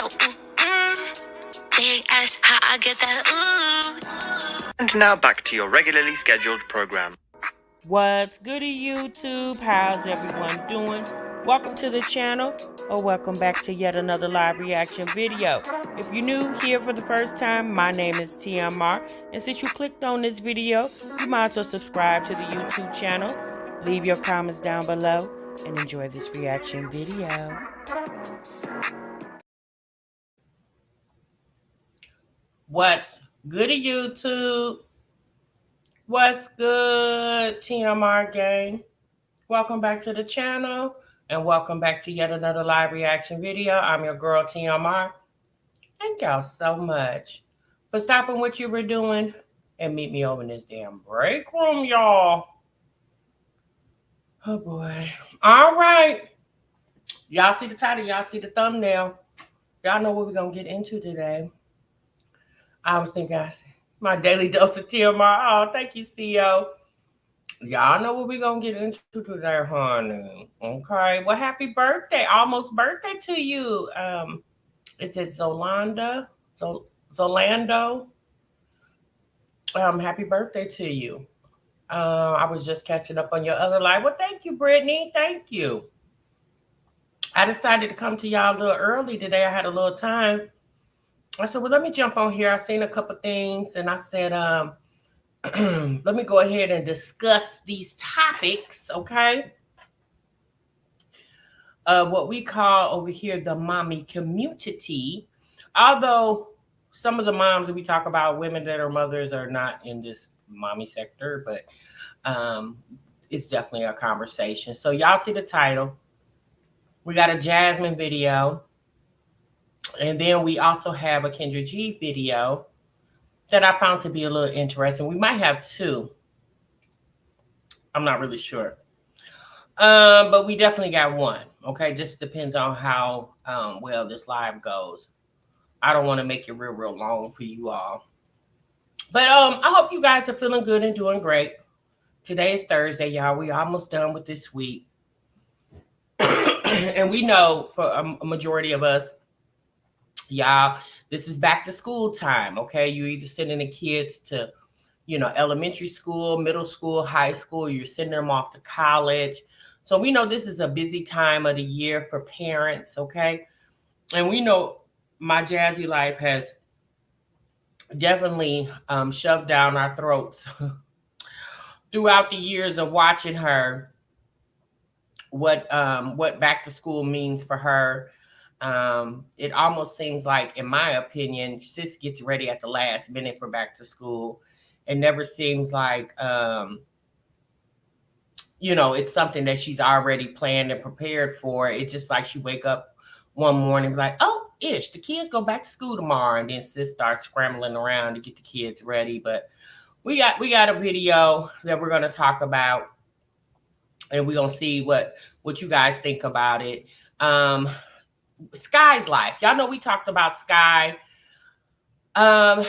So, big ass, how I get that, And now back to your regularly scheduled program. What's goody, YouTube? How's everyone doing? Welcome to the channel, or welcome back to yet another live reaction video. If you're new here for the first time, my name is TMR, and since you clicked on this video, you might as well subscribe to the YouTube channel, leave your comments down below, and enjoy this reaction video. What's goody, YouTube? What's good, TMR gang? Welcome back to the channel, and welcome back to yet another live reaction video. I'm your girl, TMR. Thank y'all so much for stopping what you were doing and meet me over in this damn break room, y'all. Oh, boy. All right. Y'all see the title. Y'all see the thumbnail. Y'all know what we're going to get into today. I was thinking, my daily dose of TMR. Oh, thank you, CEO. Y'all know what we're going to get into today, honey. Okay. Well, happy birthday. Almost birthday to you. Is it Zolanda? Zolando? Happy birthday to you. I was just catching up on your other live. Well, thank you, Brittany. Thank you. I decided to come to y'all a little early today. I had a little time. I said, well, let me jump on here. I seen a couple things, and I said, let me go ahead and discuss these topics, okay? What we call over here the mommy community. Although some of the moms that we talk about, women that are mothers, are not in this mommy sector, but it's definitely a conversation. So y'all see the title. We got a Jasmine video. And then we also have a Kendra G video that I found to be a little interesting. We might have two. I'm not really sure. But we definitely got one. Okay, just depends on how well this live goes. I don't want to make it real long for you all. But I hope you guys are feeling good and doing great. Today is Thursday, y'all. We almost done with this week. And we know for a majority of us, y'all, this is back to school time, okay? You're either sending the kids to, elementary school, middle school, high school. You're sending them off to college. So we know this is a busy time of the year for parents, okay? And we know my Jazzy Life has definitely shoved down our throats throughout the years of watching her, what back to school means for her. It almost seems like, in my opinion, sis gets ready at the last minute for back to school. It never seems like, it's something that she's already planned and prepared for. It's just like she wake up one morning like, oh, the kids go back to school tomorrow. And then sis starts scrambling around to get the kids ready. But we got a video that we're going to talk about. And we're going to see what you guys think about it. Sky's life. Y'all know we talked about Sky. I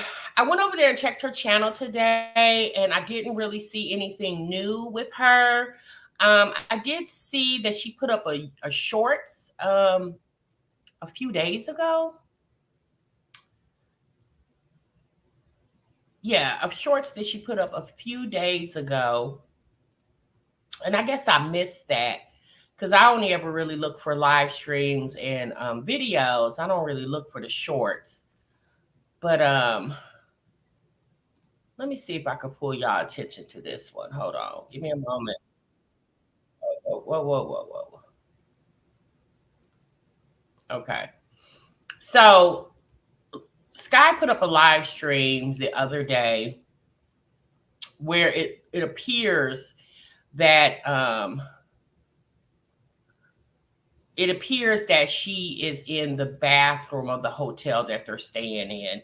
went over there and checked her channel today, and I didn't really see anything new with her. I did see that she put up a shorts a few days ago. Yeah, a shorts that she put up a few days ago. And I guess I missed that, because I only ever really look for live streams and videos. I don't really look for the shorts. But let me see if I can pull y'all attention to this one. Hold on. Give me a moment. Whoa. Okay. So Sky put up a live stream the other day where it appears that she is in the bathroom of the hotel that they're staying in.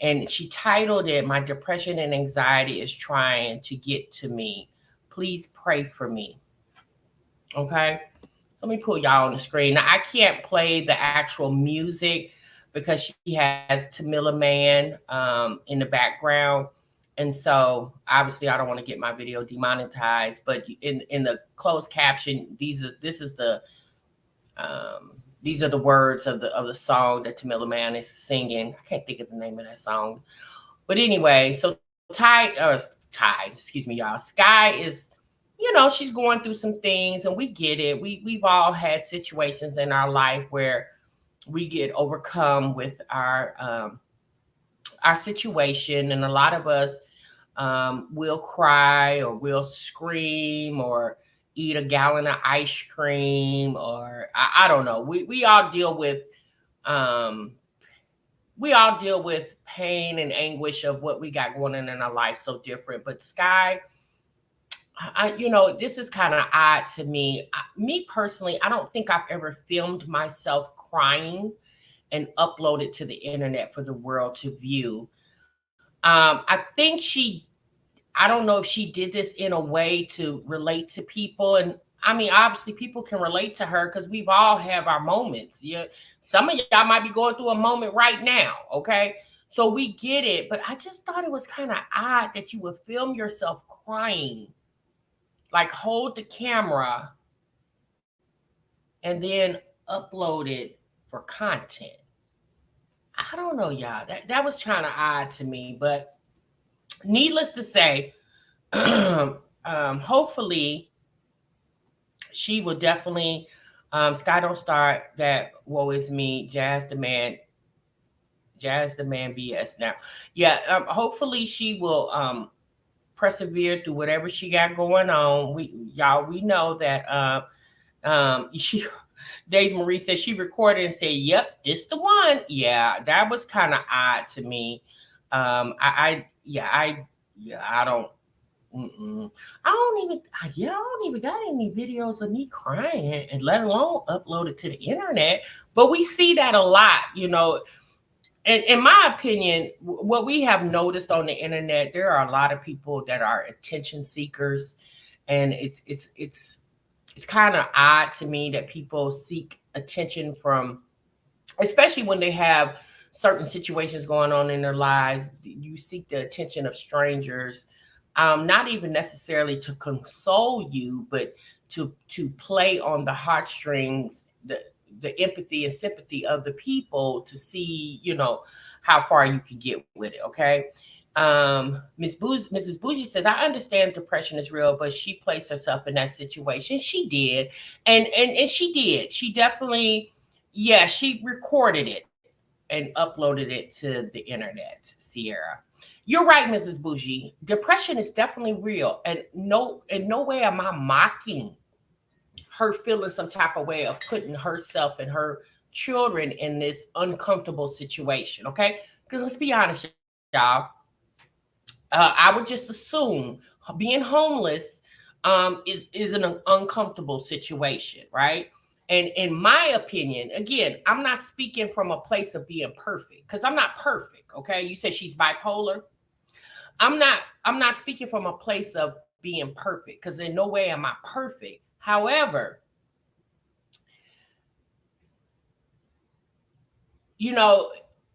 And she titled it, "My Depression and Anxiety is Trying to Get to Me. Please pray for me." Okay. Let me pull y'all on the screen. Now, I can't play the actual music because she has Tamila Man in the background. And so obviously I don't want to get my video demonetized, but in the closed caption, this is the These are the words of the song that Tamila Man is singing. I can't think of the name of that song. But anyway, so excuse me, y'all. Sky is, she's going through some things, and we get it. We've all had situations in our life where we get overcome with our situation, and a lot of us will cry or will scream or eat a gallon of ice cream, or I don't know. Um, we all deal with pain and anguish of what we got going on in our life so different. But Sky, this is kind of odd to me. Me personally, I don't think I've ever filmed myself crying and uploaded to the internet for the world to view. I don't know if she did this in a way to relate to people. And I mean, obviously, people can relate to her because we've all have our moments. Yeah, some of y'all might be going through a moment right now. Okay, so we get it. But I just thought it was kind of odd that you would film yourself crying, like hold the camera, and then upload it for content. I don't know, y'all. That was kind of odd to me. But needless to say, hopefully she will definitely Sky don't start that woe is me, Jazz the man BS now. Yeah, hopefully she will persevere through whatever she got going on. We know that she Days Marie said she recorded and said, "Yep, this the one." Yeah, that was kind of odd to me. I don't. Mm-mm. I don't even got any videos of me crying, and let alone upload it to the internet. But we see that a lot, And in my opinion, what we have noticed on the internet, there are a lot of people that are attention seekers, and it's kind of odd to me that people seek attention from, especially when they have certain situations going on in their lives. You seek the attention of strangers, not even necessarily to console you, but to play on the heartstrings, the empathy and sympathy of the people, to see, how far you can get with it. Okay. Mrs. Bougie says, I understand depression is real, but she placed herself in that situation. She did. And she did. She definitely, yeah, she recorded it and uploaded it to the internet, Sierra. You're right, Mrs. Bougie. Depression is definitely real. And in no way am I mocking her feeling some type of way of putting herself and her children in this uncomfortable situation. Okay. Because let's be honest, y'all. I would just assume being homeless is an uncomfortable situation, right? And in my opinion, again, I'm not speaking from a place of being perfect, because I'm not perfect. Okay, you said she's bipolar. I'm not speaking from a place of being perfect, because in no way am I perfect. However, you know,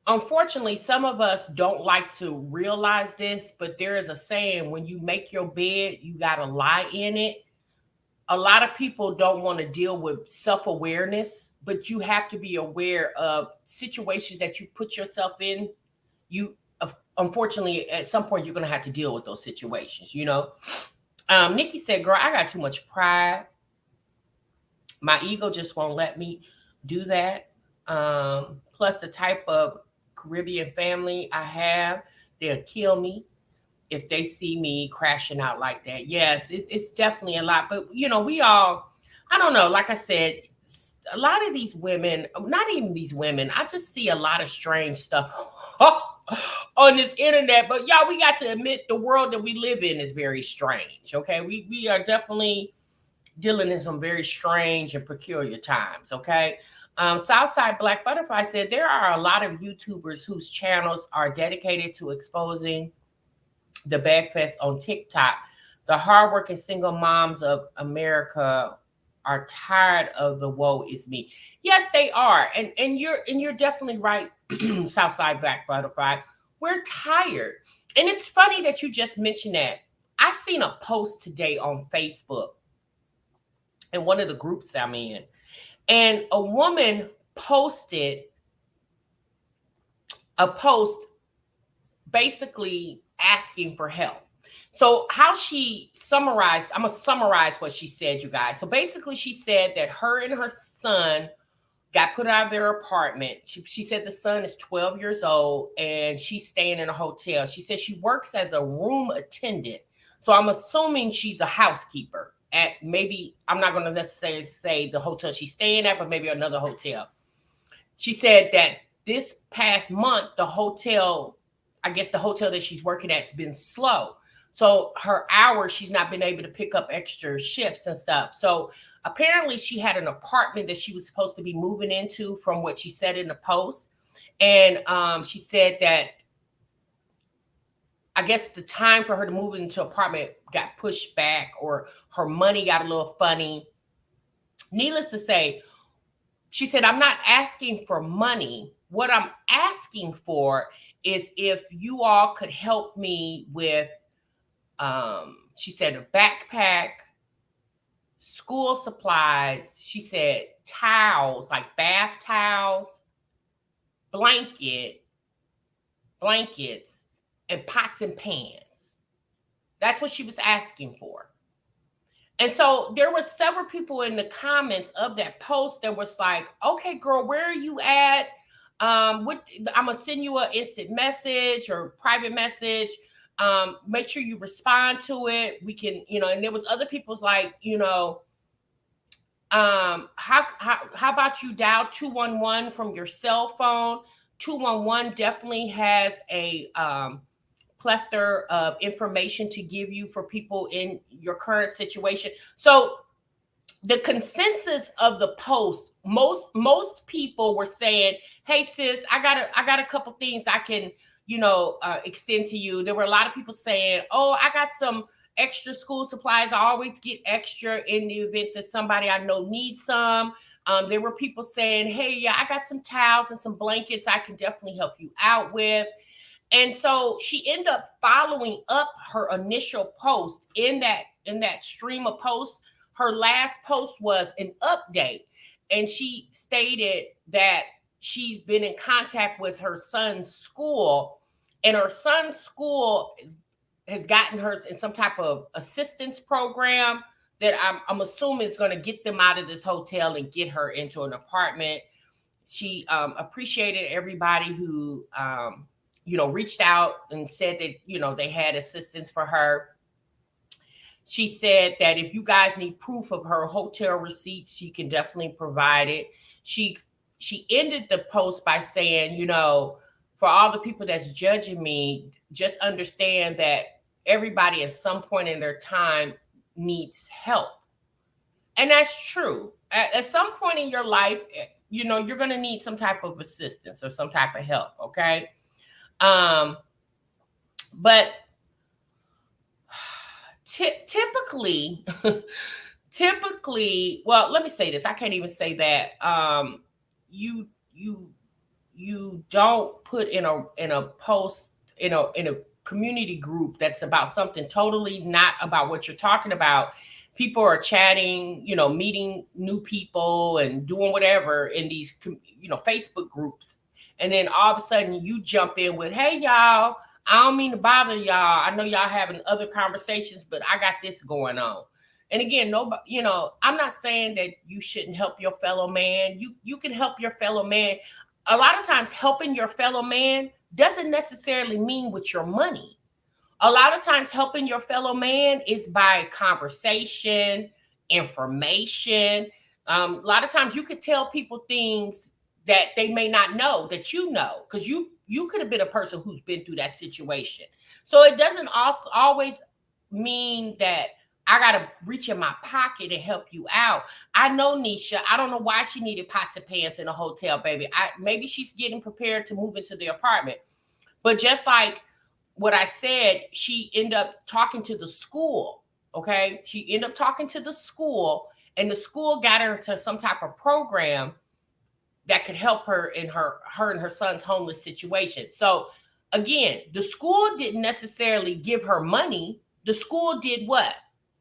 unfortunately, some of us don't like to realize this, but there is a saying: when you make your bed, you got to lie in it. A lot of people don't want to deal with self-awareness, but you have to be aware of situations that you put yourself in. You Unfortunately, at some point, you're going to have to deal with those situations. Nikki said, girl, I got too much pride. My ego just won't let me do that. Plus the type of Caribbean family I have, they'll kill me if they see me crashing out like that. Yes, it's definitely a lot. But we all, I don't know, like I said, a lot of these women, not even these women, I just see a lot of strange stuff on this internet. But y'all, we got to admit, the world that we live in is very strange. Okay, we are definitely dealing in some very strange and peculiar times. Okay. Southside Black Butterfly said there are a lot of YouTubers whose channels are dedicated to exposing the Bagfest on TikTok. The hardworking single moms of America are tired of the woe is me. Yes, they are. And you're definitely right, Southside Black Butterfly. We're tired. And it's funny that you just mentioned that. I seen a post today on Facebook in one of the groups I'm in. And a woman posted a post basically asking for help. So how she summarized, I'm going to summarize what she said, you guys. So basically she said that her and her son got put out of their apartment. She said the son is 12 years old and she's staying in a hotel. She said she works as a room attendant. So I'm assuming she's a housekeeper at, maybe, I'm not going to necessarily say the hotel she's staying at, but maybe another hotel. She said that this past month, the hotel, I guess the hotel that she's working at has been slow. So her hours, she's not been able to pick up extra shifts and stuff. So apparently she had an apartment that she was supposed to be moving into from what she said in the post. And she said that I guess the time for her to move into an apartment got pushed back, or her money got a little funny. Needless to say, she said, I'm not asking for money. What I'm asking for is if you all could help me with, she said, a backpack, school supplies. She said towels, like bath towels, blankets, and pots and pans. That's what she was asking for. And so there were several people in the comments of that post that was like, okay, girl, where are you at? I'm gonna send you an instant message or private message. Make sure you respond to it. We can, and there was other people's like, how about you dial 211 from your cell phone? 211 definitely has a plethora of information to give you for people in your current situation. So the consensus of the post, most people were saying, hey sis, I got a couple things I can extend to you. There were a lot of people saying, oh, I got some extra school supplies. I always get extra in the event that somebody I know needs some. There were people saying, hey, yeah, I got some towels and some blankets I can definitely help you out with. And so she ended up following up her initial post in that stream of posts. Her last post was an update, and she stated that she's been in contact with her son's school, and her son's school has gotten her in some type of assistance program that I'm assuming is going to get them out of this hotel and get her into an apartment. She appreciated everybody who reached out and said that, they had assistance for her. She said that if you guys need proof of her hotel receipts, she can definitely provide it. She ended the post by saying, for all the people that's judging me, just understand that everybody at some point in their time needs help. And that's true. At some point in your life, you're going to need some type of assistance or some type of help, okay? But typically, well, let me say this. I can't even say that. You don't put in a post in a community group that's about something totally not about what you're talking about. People are chatting, meeting new people and doing whatever in these, Facebook groups. And then all of a sudden you jump in with, hey, y'all, I don't mean to bother y'all. I know y'all having other conversations, but I got this going on. And again, nobody, I'm not saying that you shouldn't help your fellow man. You can help your fellow man. A lot of times helping your fellow man doesn't necessarily mean with your money. A lot of times helping your fellow man is by conversation, information. A lot of times you could tell people things that they may not know that because you could have been a person who's been through that situation. So it doesn't also always mean that I got to reach in my pocket and help you out. I know Nisha. I don't know why she needed pots and pans in a hotel, baby. Maybe she's getting prepared to move into the apartment. But just like what I said, she ended up talking to the school, okay? She ended up talking to the school, and the school got her into some type of program that could help her in her and her son's homeless situation. So again, the school didn't necessarily give her money. The school did what?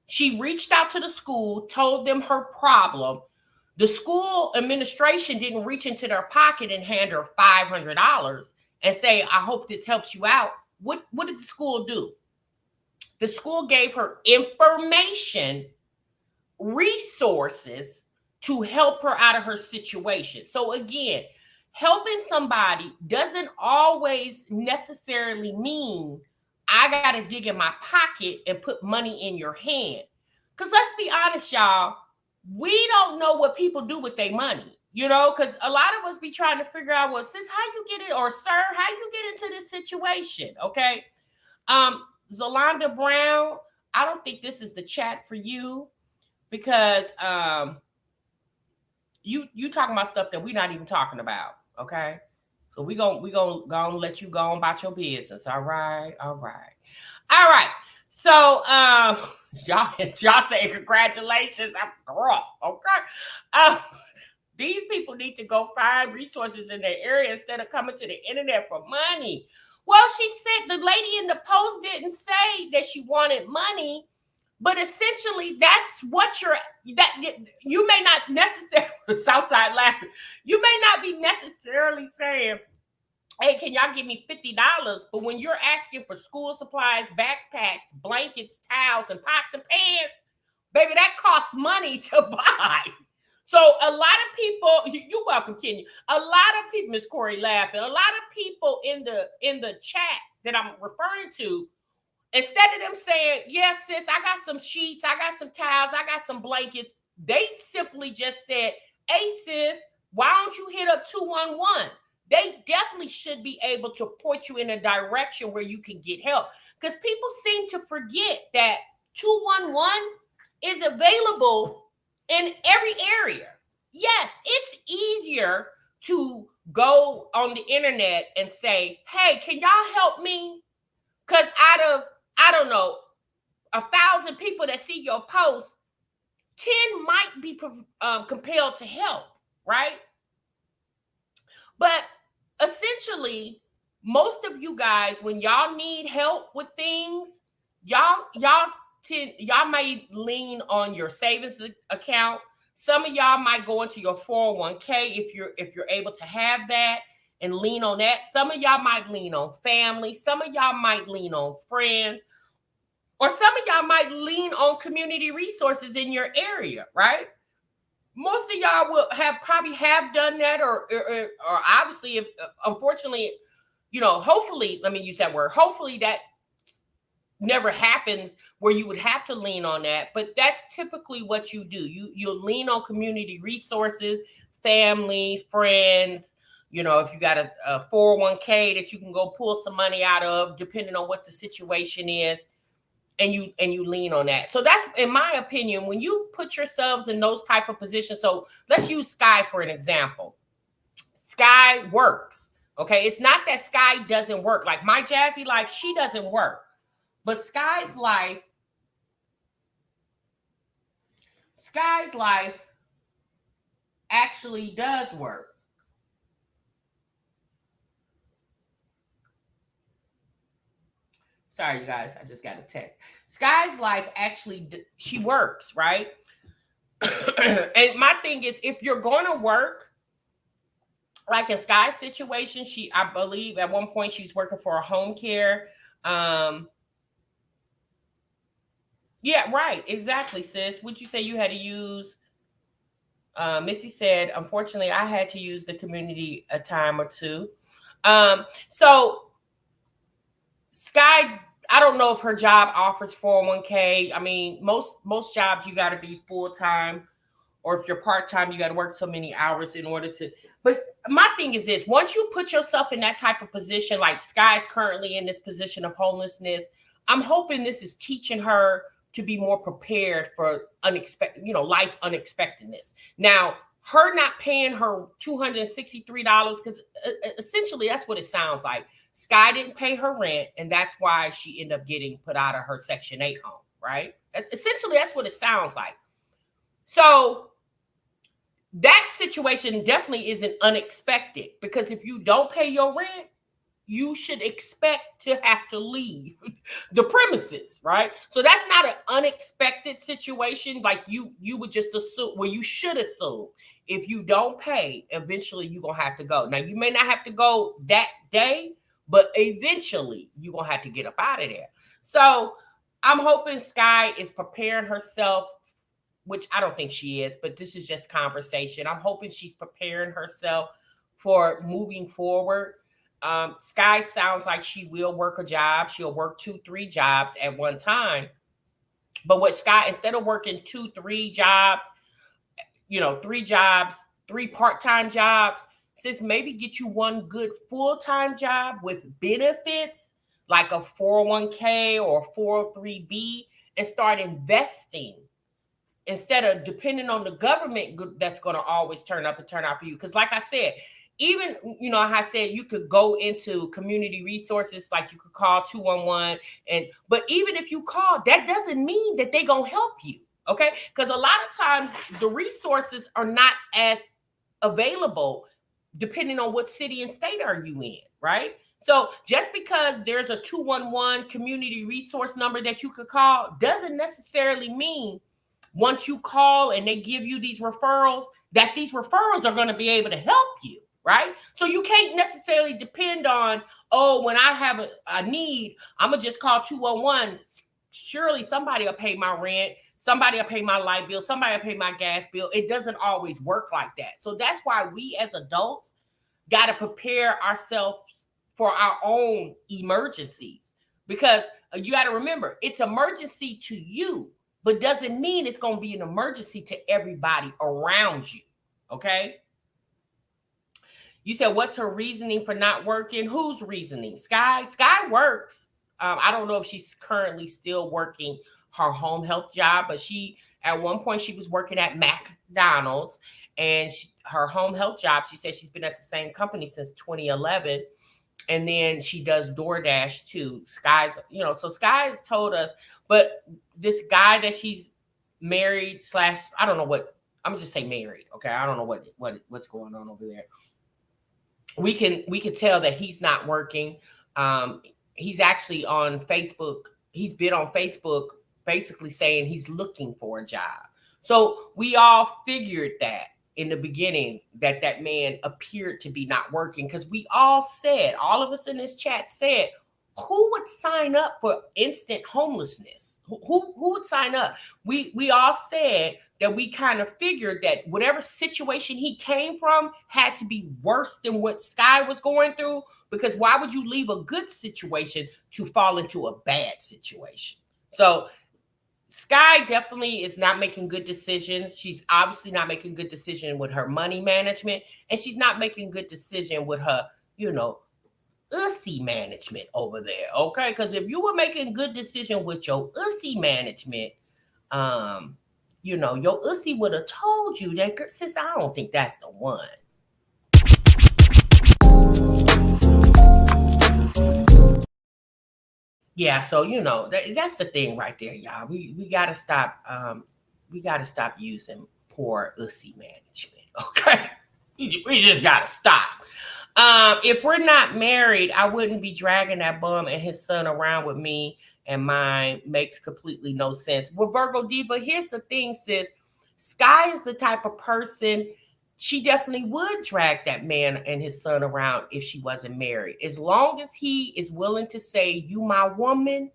She reached out to the school, told them her problem. The school administration didn't reach into their pocket and hand her $500 and say, I hope this helps you out. What did the school do? The school gave her information, resources to help her out of her situation. So again, helping somebody doesn't always necessarily mean I got to dig in my pocket and put money in your hand. Because let's be honest, y'all, we don't know what people do with their money, because a lot of us be trying to figure out, well, sis, how you get it, or sir, how you get into this situation, okay? Zolanda Brown, I don't think this is the chat for you because you talking about stuff that we're not even talking about, okay? So we gonna let you go on about your business. All right. So y'all say congratulations. I'm girl, okay. These people need to go find resources in their area instead of coming to the internet for money. Well, she said the lady in the post didn't say that she wanted money, but essentially that's what you may not necessarily Southside laughing. You may not be necessarily saying, hey, can y'all give me $50? But when you're asking for school supplies, backpacks, blankets, towels, and pots and pans, baby, that costs money to buy. So a lot of people, you're welcome, Kenya. A lot of people, Miss Corey laughing, a lot of people in the chat that I'm referring to, instead of them saying, yes, sis, I got some sheets, I got some towels, I got some blankets, they simply just said, hey, sis, why don't you hit up 211? They definitely should be able to point you in a direction where you can get help. Because people seem to forget that 211 is available in every area. Yes, it's easier to go on the internet and say, hey, can y'all help me? Because out of, I don't know, 1,000 people that see your post, 10 might be compelled to help, right? But essentially, most of you guys, when y'all need help with things, y'all may lean on your savings account. Some of y'all might go into your 401k if you're able to have that and lean on that. Some of y'all might lean on family. Some of y'all might lean on friends. Or some of y'all might lean on community resources in your area, right? Most of y'all will probably have done that, or obviously, if unfortunately, hopefully, let me use that word. Hopefully, that never happens where you would have to lean on that. But that's typically what you do. You'll lean on community resources, family, friends. If you got a 401k that you can go pull some money out of, depending on what the situation is. And you lean on that. So that's, in my opinion, when you put yourselves in those type of positions. So let's use Sky for an example. Sky works. Okay. It's not that Sky doesn't work. Like my Jazzy Life, she doesn't work. But Sky's life actually does work. Sorry, you guys. I just got a text. Sky's life actually, she works, right? And my thing is, if you're going to work, like in Sky's situation, I believe at one point she's working for a home care. Yeah, right. Exactly, sis. Would you say you had to use? Missy said, unfortunately, I had to use the community a time or two. So Sky, I don't know if her job offers 401k. I mean, most jobs you got to be full-time, or if you're part-time, you got to work so many hours in order to. But my thing is this: once you put yourself in that type of position, like Sky's currently in this position of homelessness, I'm hoping this is teaching her to be more prepared for life unexpectedness. Now, her not paying her $263, because essentially that's what it sounds like. Sky didn't pay her rent, and that's why she ended up getting put out of her Section 8 home, right? That's what it sounds like. So that situation definitely isn't unexpected, because if you don't pay your rent, you should expect to have to leave the premises, right? So that's not an unexpected situation. Like you would just assume, well, you should assume if you don't pay, eventually you're gonna have to go. Now you may not have to go that day, but eventually you're gonna have to get up out of there. So I'm hoping Sky is preparing herself, which I don't think she is, but this is just conversation. I'm hoping she's preparing herself for moving forward. Sky sounds like she will work a job. She'll work 2-3 jobs at one time. But what Sky, instead of working 2-3 jobs, 3 jobs, 3 part-time jobs, sis, maybe get you one good full-time job with benefits like a 401k or 403b and start investing instead of depending on the government that's going to always turn up and turn out for you. Because like I said, even, I said you could go into community resources, like you could call 211. But even if you call, that doesn't mean that they're going to help you. Okay. Because a lot of times the resources are not as available depending on what city and state are you in. Right. So just because there's a 211 community resource number that you could call doesn't necessarily mean once you call and they give you these referrals, that these referrals are going to be able to help you, right? So you can't necessarily depend on, when I have a need, I'm going to just call 211. Surely somebody will pay my rent, somebody will pay my light bill, somebody will pay my gas bill. It doesn't always work like that. So that's why we as adults got to prepare ourselves for our own emergencies, because you got to remember, it's emergency to you, but doesn't mean it's going to be an emergency to everybody around you, okay? You said, what's her reasoning for not working? Whose reasoning? Sky? Sky works. I don't know if she's currently still working her home health job, but at one point, she was working at McDonald's, and her home health job, she said she's been at the same company since 2011. And then she does DoorDash too. Sky's, so Sky's told us, but this guy that she's married / I don't know what, I'm gonna just say married. Okay. I don't know what's going on over there. We can tell that he's not working. He's actually on Facebook. He's been on Facebook basically saying he's looking for a job. So we all figured that in the beginning that man appeared to be not working, because we all of us in this chat said, who would sign up for instant homelessness? Who would sign up? We all said that we kind of figured that whatever situation he came from had to be worse than what Sky was going through, because why would you leave a good situation to fall into a bad situation? So Sky definitely is not making good decisions. She's obviously not making good decision with her money management, and she's not making good decision with her, ussy management over there. Okay, because if you were making good decision with your ussy management, your ussy would have told you that, sis, I don't think that's the one. Yeah, so that's the thing right there, y'all. We gotta stop. We gotta stop using poor ussy management. Okay, we just gotta stop. If we're not married, I wouldn't be dragging that bum and his son around with me and mine. Makes completely no sense. Well, Virgo Diva, here's the thing, sis. Sky is the type of person, she definitely would drag that man and his son around if she wasn't married. As long as he is willing to say, you my woman,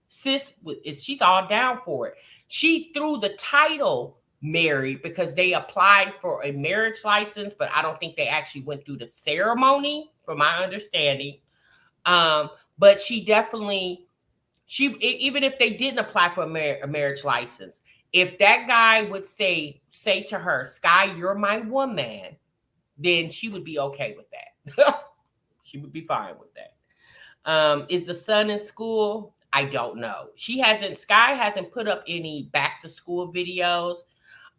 sis, she's all down for it. She threw the title married because they applied for a marriage license, but I don't think they actually went through the ceremony, from my understanding. But she definitely, even if they didn't apply for a marriage license, if that guy would say to her, Sky, you're my woman, then she would be okay with that. She would be fine with that. Is the son in school? I don't know. Sky hasn't put up any back to school videos.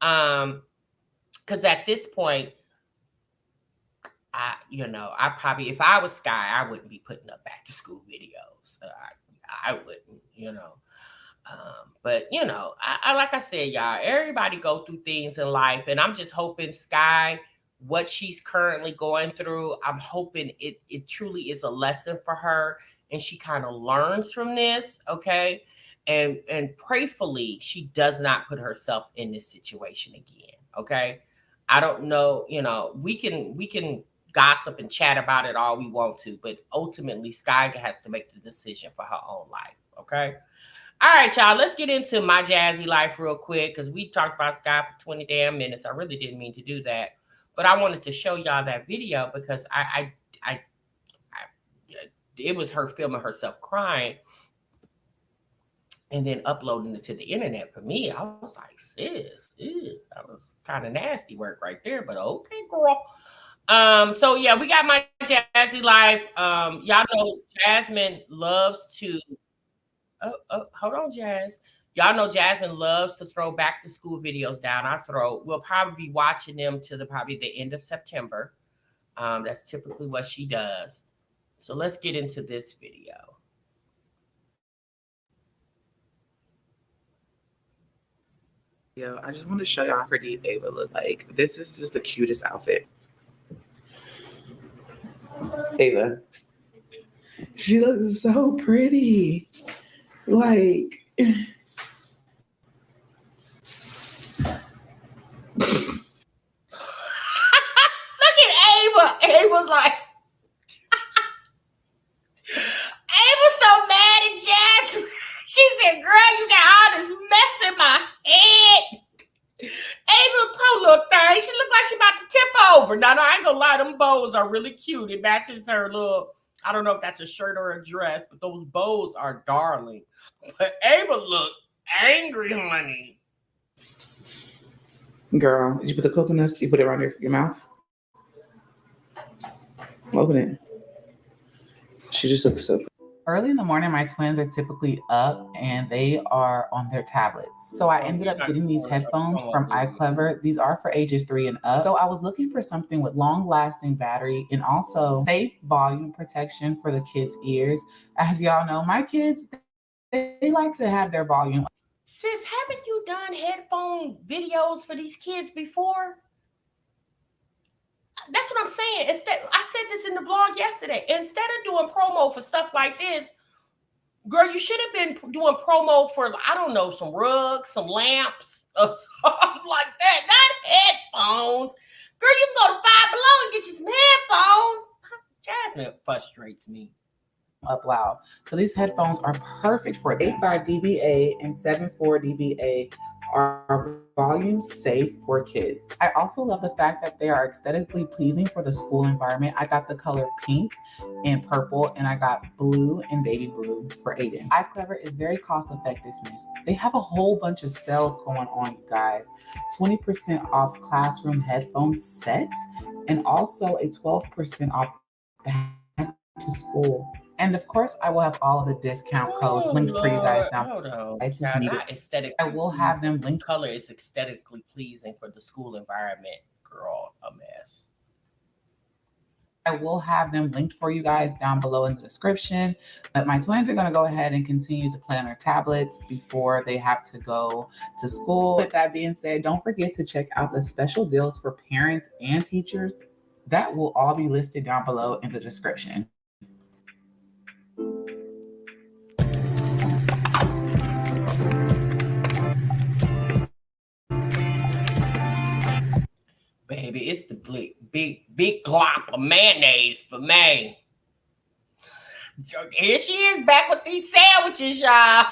Because at this point, I probably, if I was Sky, I wouldn't be putting up back to school videos. I wouldn't, but I like I said, y'all, everybody go through things in life, and I'm just hoping Sky what she's currently going through. I'm hoping it truly is a lesson for her and she kind of learns from this, okay? And prayerfully she does not put herself in this situation again, okay? I don't know, we can gossip and chat about it all we want to, but ultimately Sky has to make the decision for her own life, okay? All right, y'all, let's get into my Jazzy Life real quick because we talked about Sky for 20 damn minutes. I really didn't mean to do that, but I wanted to show y'all that video because I it was her filming herself crying and then uploading it to the internet. For me, I was like, sis, ew, that was kind of nasty work right there, but okay, girl. So yeah, we got my Jazzy Life. Y'all know Jasmine loves to hold on, Jazz. Y'all know Jasmine loves to throw back to school videos down our throat. We'll probably be watching them to probably the end of September. That's typically what she does. So let's get into this video. Yo, I just want to show y'all how pretty Ava look like. This is just the cutest outfit. Ava. She looks so pretty. Like, Look at Ava. Ava's like, Ava's so mad at Jasmine. She said, girl, you got all this mess in my head. Ava, poor little thing. She look like she about to tip over. No, I ain't gonna lie. Them bows are really cute. It matches her little, I don't know if that's a shirt or a dress, but those bows are darling. But Ava look angry, honey. girl, did you put the coconuts? You put it around your mouth? Open it. She just looks so pretty. Early in the morning, my twins are typically up and they are on their tablets. So I ended up getting these headphones from iClever. These are for ages 3 and up. So I was looking for something with long-lasting battery and also safe volume protection for the kids' ears. As y'all know, my kids, they like to have their volume. Sis, haven't you done headphone videos for these kids before? That's what I'm saying. Instead, I said this in the vlog yesterday. Instead of doing promo for stuff like this, girl, you should have been doing promo for, I don't know, some rugs, some lamps, or something like that. Not headphones. Girl, you can go to Five Below and get you some headphones. Jasmine frustrates me. Up loud. So these headphones are perfect for 8.5 dBA and 7.4 dBA. Are volume safe for kids. I also love the fact that they are aesthetically pleasing for the school environment. I got the color pink and purple, and I got blue and baby blue for Aiden. iClever is very cost effectiveness. They have a whole bunch of sales going on, you guys. 20% off classroom headphone sets, and also a 12% off back to school. And of course, I will have all of the discount codes linked for you guys down. Hold on. It's Now, needed. not aesthetic. I will have them linked. Color is aesthetically pleasing for the school environment. Girl, a mess. I will have them linked for you guys down below in the description. But my twins are going to go ahead and continue to play on their tablets before they have to go to school. With that being said, don't forget to check out the special deals for parents and teachers. That will all be listed down below in the description. Baby, it's the big glop of mayonnaise for me. Here she is back with these sandwiches, y'all.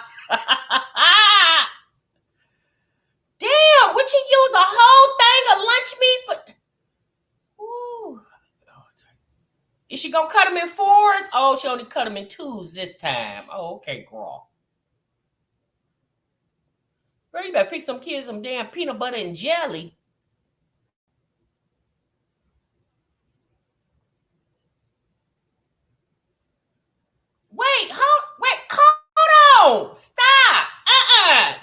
Damn, would you use a whole thing of lunch meat for? Ooh. Is she gonna cut them in 4s? Oh, she only cut them in 2s this time. Oh, okay, girl. Girl, you better pick some kids some damn peanut butter and jelly. Hold on. Stop.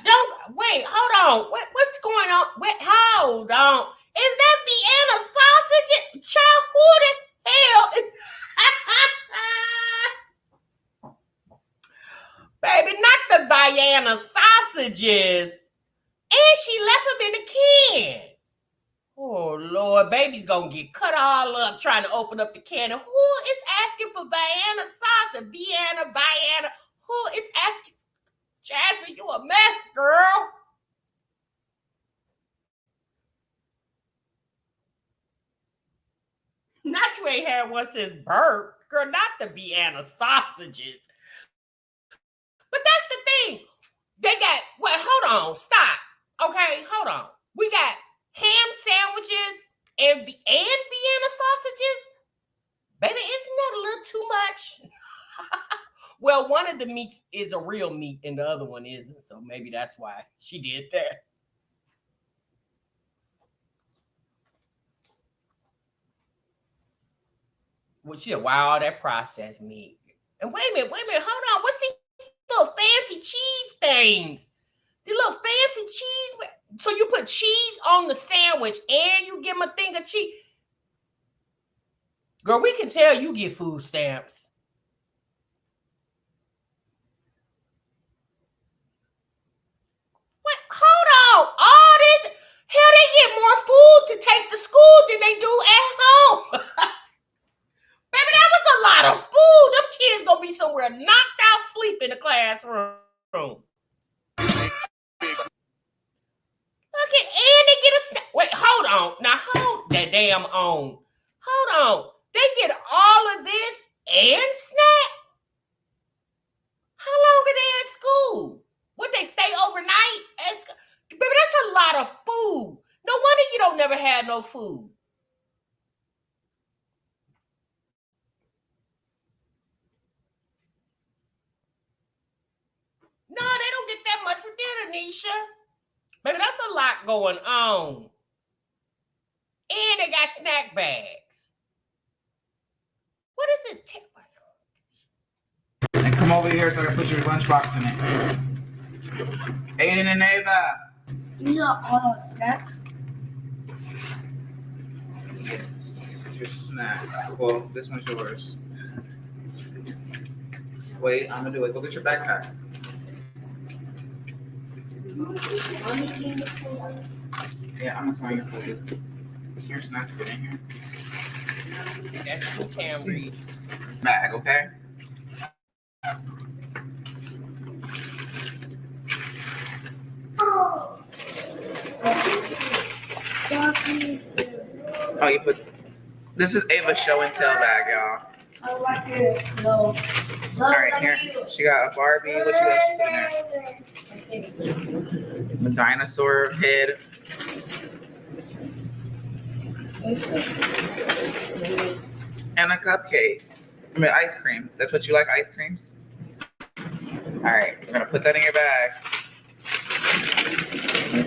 Don't wait. Hold on. What's going on? Wait, hold on. Is that Vienna sausage? Child, who the hell is baby, not the Vienna sausages. And she left them in the can. Oh Lord, baby's gonna get cut all up trying to open up the can. And who is asking for Vienna sauce and Vienna? Who is asking? Jasmine, you a mess, girl. Not you ain't had one since birth. Girl, not the Vienna sausages. But that's the thing. They got, well, hold on, stop. Okay, hold on. We got ham sandwiches and Vienna sausages. Baby, isn't that a little too much? Well, one of the meats is a real meat and the other one isn't. So maybe that's why she did that. Well, she wow, that processed meat. And wait a minute, hold on. What's these little fancy cheese things? The little fancy cheese. So you put cheese on the sandwich and you give them a thing of cheese. Girl, we can tell you get food stamps. What? Hold on. All this. Hell, they get more food to take to school than they do at home. Baby, that was a lot of food. Them kids gonna be somewhere knocked out sleep in the classroom. Look at, and they get a snack. Wait, hold on. Now hold that damn on. Hold on. They get all of this and snack? How long are they at school? Would they stay overnight? Baby, that's a lot of food. No wonder you don't never have no food. No, they don't get that much for dinner, Nisha. Baby, that's a lot going on. And they got snack bags. What is this? And come over here so I can put your lunchbox in it. Aiden and Ava. You got all the snacks? Yes, it's your snack. Well, this one's yours. Wait, I'm gonna do it. Go get your backpack. Yeah, I'm gonna sign it for you. Your snack, get in here. That's the tambourine. Bag, okay? Oh, you put. This is Ava's show and tell bag, y'all. I like it. No. All right, here. She got a Barbie. What you got in there? The dinosaur head. And a cupcake. I mean, ice cream. That's what you like, ice creams? All right, we're gonna put that in your bag.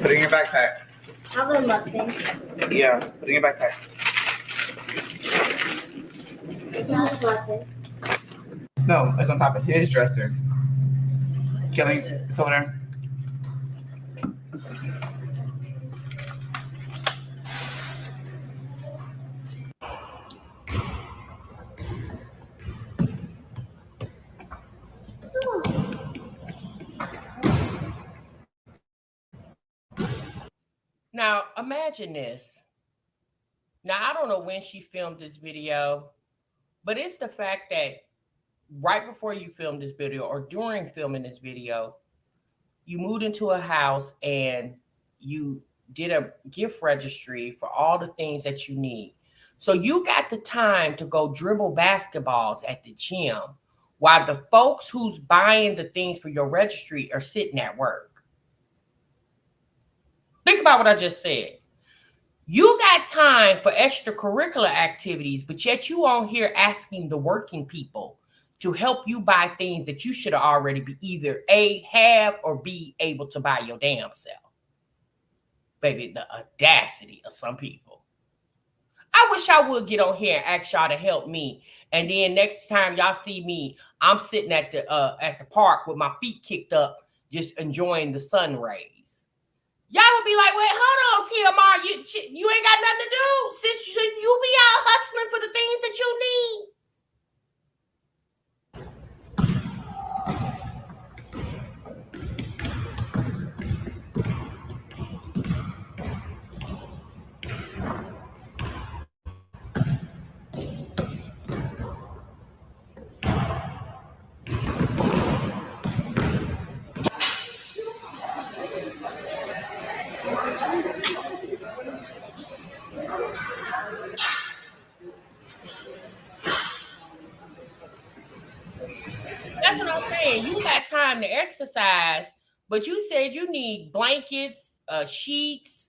Put it in your backpack. Have a muffin. Yeah, put it in your backpack. Have a muffin. No, it's on top of his dresser. Kelly, it's over there. Now, imagine this. Now, I don't know when she filmed this video, but it's the fact that right before you filmed this video or during filming this video, you moved into a house and you did a gift registry for all the things that you need. So you got the time to go dribble basketballs at the gym while the folks who's buying the things for your registry are sitting at work. Think about what I just said. You got time for extracurricular activities, but yet you on here asking the working people to help you buy things that you should already be either A, have, or B, able to buy your damn self. Baby, the audacity of some people. I wish I would get on here and ask y'all to help me. And then next time y'all see me, I'm sitting at the park with my feet kicked up, just enjoying the sun rays. Y'all would be like, wait, hold on, TMR. You ain't got nothing to do. Sis, shouldn't you be out hustling for the things that you need? that's what I'm saying. You got time to exercise, but you said you need blankets, sheets,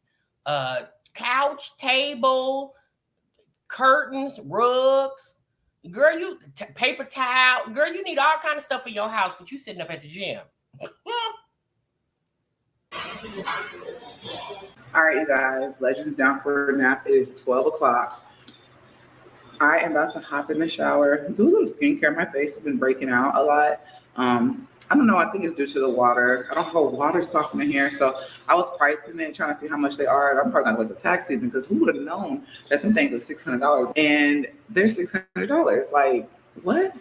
couch, table, curtains, rugs. Girl, paper towel. Girl, you need all kind of stuff for your house, but you sitting up at the gym. All right, you guys, Legends down for a nap. It is 12 o'clock. I am about to hop in the shower, do a little skincare. My face has been breaking out a lot. I don't know. I think it's due to the water. I don't have a water softener here, so I was pricing it, trying to see how much they are. I'm probably gonna wait till tax season because who would have known that them things are $600 and they're $600? Like what?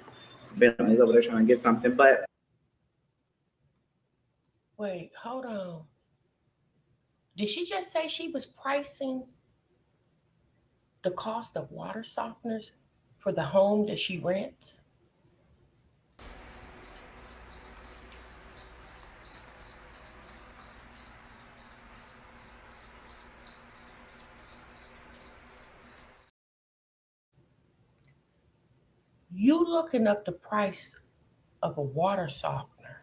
Bentley's over there trying to get something, but wait, hold on. Did she just say she was pricing the cost of water softeners for the home that she rents? You looking up the price of a water softener,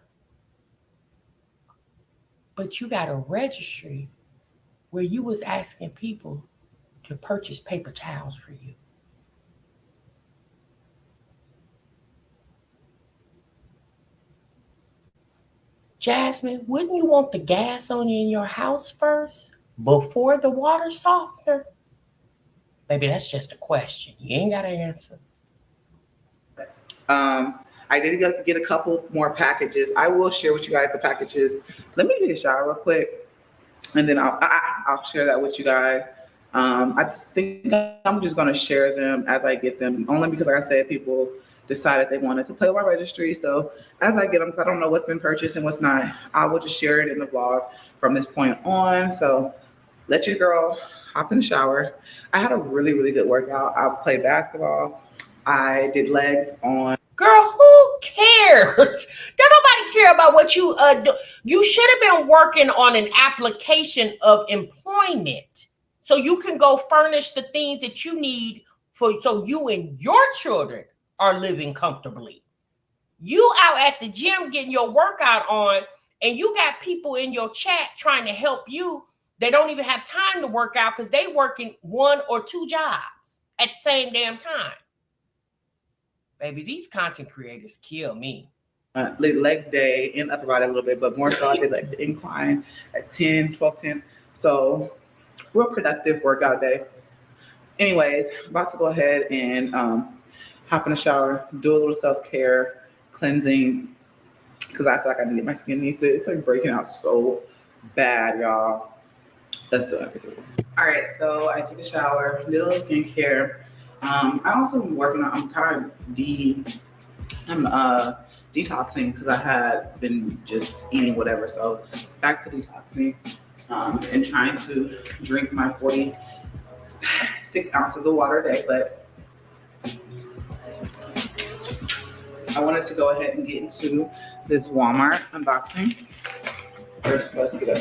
but you got a registry where you was asking people to purchase paper towels for you. Jasmine, wouldn't you want the gas on in your house first before the water softener? Maybe that's just a question. You ain't got to answer. I did get a couple more packages. I will share with you guys the packages. Let me take a shower real quick, and then I'll share that with you guys. I think I'm just gonna share them as I get them, only because, like I said, people decided they wanted to play with my registry. So as I get them, because I don't know what's been purchased and what's not, I will just share it in the vlog from this point on. So let your girl hop in the shower. I had a really, really good workout. I played basketball. I did legs on. Girl, who cares? Don't nobody care about what you do. You should have been working on an application of employment so you can go furnish the things that you need so you and your children are living comfortably. You out at the gym getting your workout on, and you got people in your chat trying to help you. They don't even have time to work out because they working 1 or 2 jobs at the same damn time. Baby, these content creators kill me. Leg day in upper body a little bit, but more so I did like the incline at 12, 10. So real productive workout day. Anyways, about to go ahead and hop in the shower, do a little self-care, cleansing, because I feel like my skin needs it. It's like breaking out so bad, y'all. Let's do it. All right, so I took a shower, did a little skincare. I also been working on, I'm detoxing because I had been just eating whatever. So back to detoxing and trying to drink my 46 ounces of water a day. But I wanted to go ahead and get into this Walmart unboxing. First, let's get a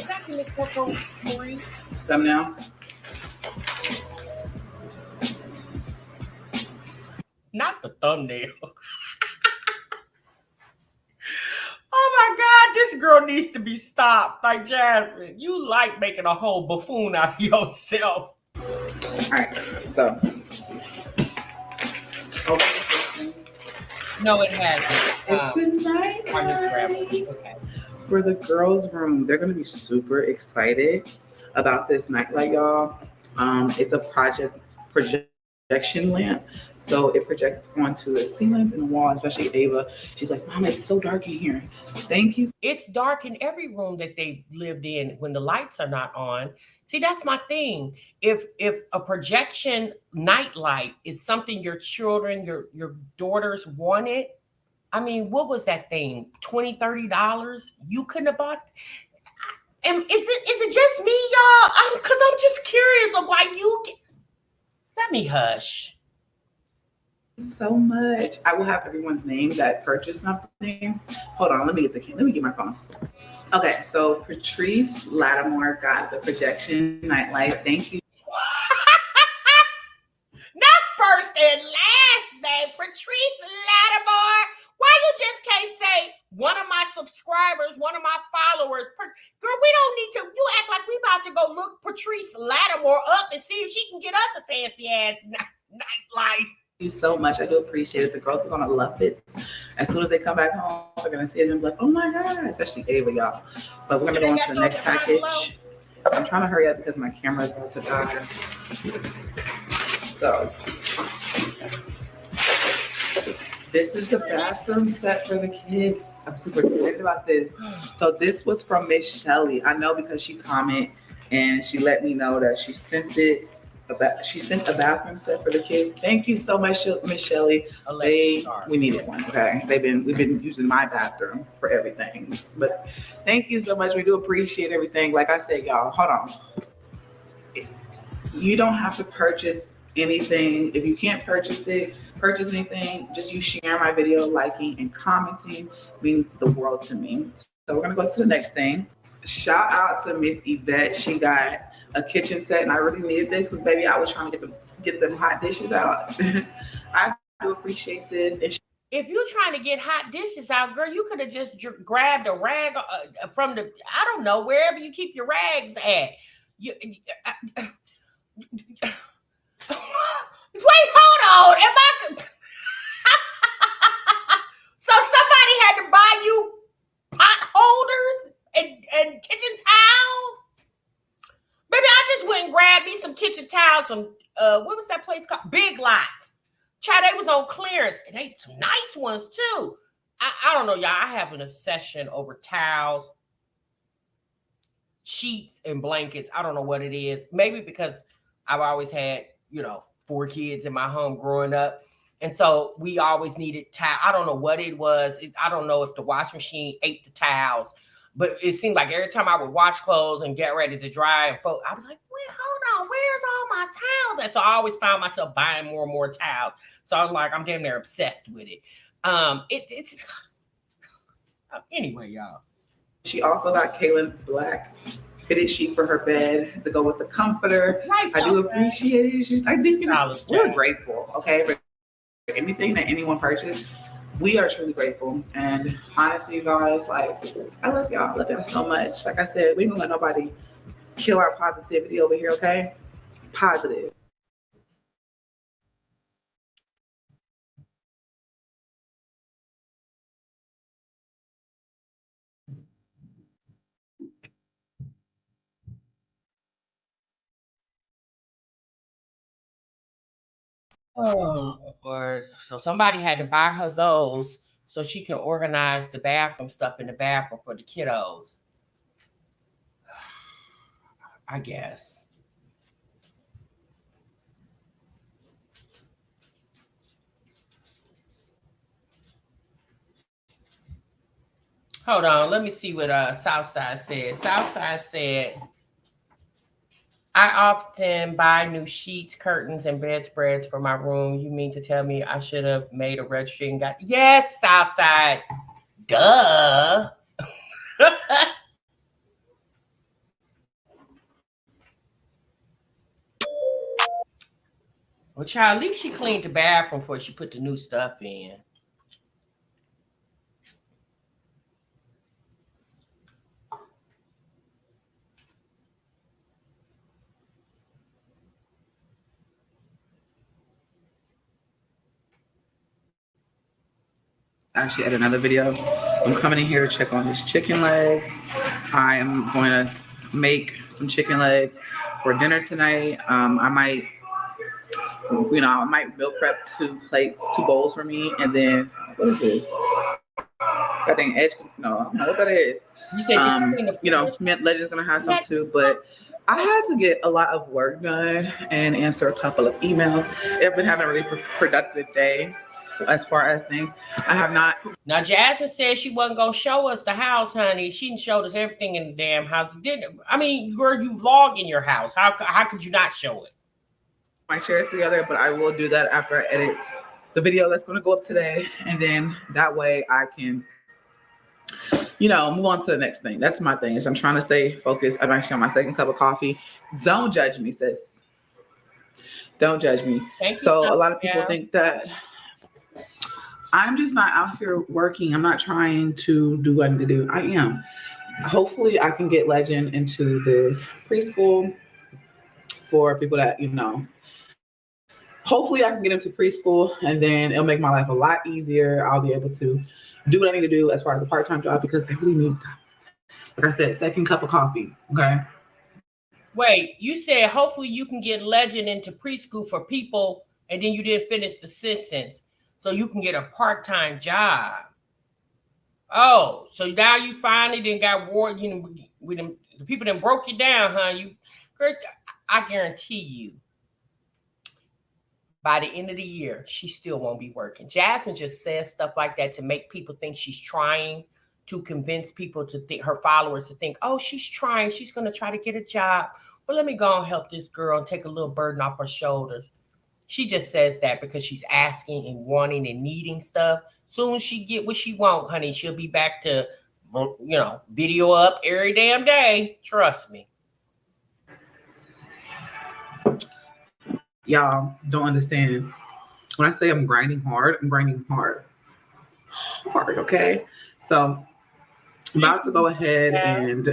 thumbnail. Not the thumbnail. Oh my God, this girl needs to be stopped. Like, Jasmine, you like making a whole buffoon out of yourself. All right, so no, it hasn't. It's the night Okay. for the girls' room. They're gonna be super excited about this nightlight, y'all. It's a projection lamp. So it projects onto the ceilings and the wall, especially Ava. She's like, Mom, it's so dark in here. Thank you. It's dark in every room that they lived in when the lights are not on. See, that's my thing. If a projection nightlight is something your children, your daughters wanted, I mean, what was that thing? $20, $30? You couldn't have bought. And is it just me, y'all? Because I'm just curious of why you. Let me hush. So much. I will have everyone's name that purchased something. Hold on, let me get my phone. Okay, so Patrice Lattimore got the projection nightlight. Thank you. Not first and last name, Patrice Lattimore. Why you just can't say subscribers, one of my followers. Girl, we don't need to. You act like we about to go look Patrice Lattimore up and see if she can get us a fancy ass nightlife. Thank you so much. I do appreciate it. The girls are gonna love it. As soon as they come back home, they're gonna see it and be like, "Oh my god!" Especially Ava, y'all. But we're gonna go on to the next package. I'm trying to hurry up because my camera is about to die. So. This is the bathroom set for the kids. I'm super excited about this. So this was from Miss Shelly. I know because she commented and she let me know that she sent it. She sent a bathroom set for the kids. Thank you so much, Miss Shelly. We needed one. Okay, we've been using my bathroom for everything. But thank you so much. We do appreciate everything. Like I said, y'all, hold on. You don't have to purchase anything. If you can't purchase anything, just you sharing my video, liking and commenting means the world to me. So we're gonna go to the next thing. Shout out to Miss Yvette. She got a kitchen set and I really needed this because baby, I was trying to get them hot dishes out. I do appreciate this. And if you're trying to get hot dishes out, girl, you could have just grabbed a rag from the, I don't know, wherever you keep your rags at. Wait, hold on. So somebody had to buy you pot holders and kitchen towels? Baby, I just went and grabbed me some kitchen towels from, what was that place called? Big Lots. Child, they was on clearance. And they some nice ones too. I don't know, y'all. I have an obsession over towels, sheets, and blankets. I don't know what it is. Maybe because I've always had, 4 kids in my home growing up. And so we always needed towel. I don't know what it was. I don't know if the washing machine ate the towels, but it seemed like every time I would wash clothes and get ready to dry and fold, I was like, wait, hold on, where's all my towels? And so I always found myself buying more and more towels. So I was like, I'm damn near obsessed with it. It's anyway, y'all. She also got Kaylin's black fitted sheet for her bed to go with the comforter. Nice. I do appreciate it. We're grateful, okay, for anything that anyone purchased. We are truly grateful. And honestly, you guys, like, I love y'all. I love y'all so much. Like I said, we don't let nobody kill our positivity over here, okay? Positive. Oh, Lord. So somebody had to buy her those so she can organize the bathroom stuff in the bathroom for the kiddos. I guess. Hold on, let me see what Southside said. Southside said, I often buy new sheets, curtains, and bedspreads for my room. You mean to tell me I should have made a registry and got... Yes, Southside. Duh. Well, child, at least she cleaned the bathroom before she put the new stuff in. Actually, at another video, I'm coming in here to check on his chicken legs. I am going to make some chicken legs for dinner tonight. I might meal prep 2 bowls for me, and then what is this? Got dang edge? No, I don't know what that is. You said Legend's gonna have some too, but I had to get a lot of work done and answer a couple of emails. I've been having a really productive day. As far as things, I have not. Now, Jasmine said she wasn't going to show us the house, honey. She showed us everything in the damn house. I mean, girl, you vlog in your house. How could you not show it? My chairs together, but I will do that after I edit the video that's going to go up today. And then that way I can, move on to the next thing. That's my thing. Is I'm trying to stay focused. I'm actually on my second cup of coffee. Don't judge me, sis. Don't judge me. Thank you, so a lot of people think that I'm just not out here working. I'm not trying to do what I need to do. I am. Hopefully, I can get Legend into this preschool for people that, hopefully I can get into preschool and then it'll make my life a lot easier. I'll be able to do what I need to do as far as a part-time job because I really need, like I said, second cup of coffee. Okay. Wait, you said hopefully you can get Legend into preschool for people, and then you didn't finish the sentence, so you can get a part-time job. Oh, so now you finally then got ward. With them, the people that broke you down, huh? Girl, I guarantee you, by the end of the year, she still won't be working. Jasmine just says stuff like that to make people think she's trying to convince people to think, her followers to think, oh, she's trying. She's going to try to get a job. Well, let me go and help this girl and take a little burden off her shoulders. She just says that because she's asking and wanting and needing stuff. Soon as she get what she want, honey, she'll be back to, video up every damn day. Trust me. Y'all don't understand. When I say I'm grinding hard, I'm grinding hard. Hard, okay? So I'm about to go ahead and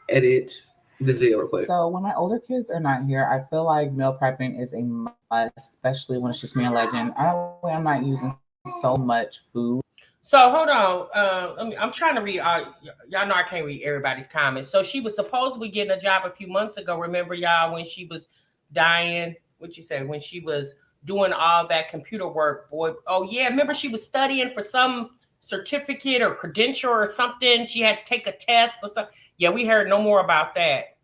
edit this video real quick. So when my older kids are not here, I feel like meal prepping is a must, especially when it's just me and Legend. I'm not using so much food. So hold on. I'm trying to read. Y'all know I can't read everybody's comments. So she was supposed to be getting a job a few months ago. Remember, y'all, when she was dying? What you say? When she was doing all that computer work, boy. Oh yeah, remember she was studying for some certificate or credential or something. She had to take a test or something. Yeah, we heard no more about that.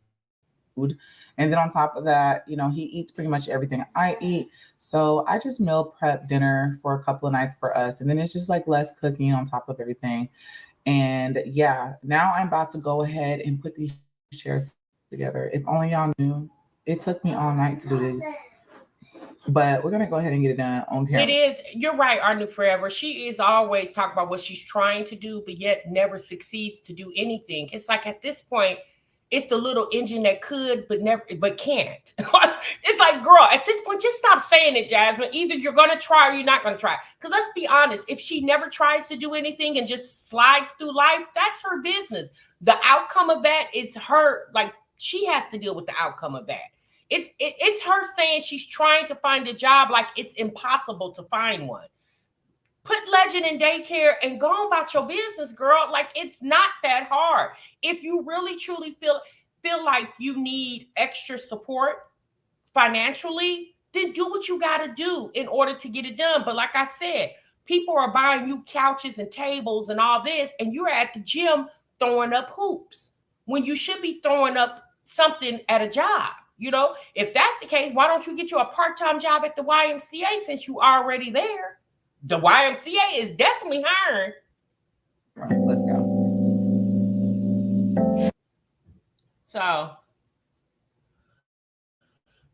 And then on top of that, he eats pretty much everything I eat. So I just meal prep dinner for a couple of nights for us. And then it's just like less cooking on top of everything. And yeah, now I'm about to go ahead and put these chairs together. If only y'all knew, it took me all night to do this. But we're going to go ahead and get it done on camera. It is. You're right, Arnu Forever. She is always talking about what she's trying to do, but yet never succeeds to do anything. It's like at this point, it's the little engine that could, but can't. It's like, girl, at this point, just stop saying it, Jasmine. Either you're going to try or you're not going to try. Because let's be honest, if she never tries to do anything and just slides through life, that's her business. The outcome of that is her, like, she has to deal with the outcome of that. It's her saying she's trying to find a job like it's impossible to find one. Put Legend in daycare and go on about your business, girl. Like, it's not that hard. If you really truly feel like you need extra support financially, then do what you got to do in order to get it done. But like I said, people are buying you couches and tables and all this, and you're at the gym throwing up hoops when you should be throwing up something at a job. If that's the case, why don't you get you a part-time job at the YMCA since you already there? The YMCA is definitely hiring. Right, let's go. So, all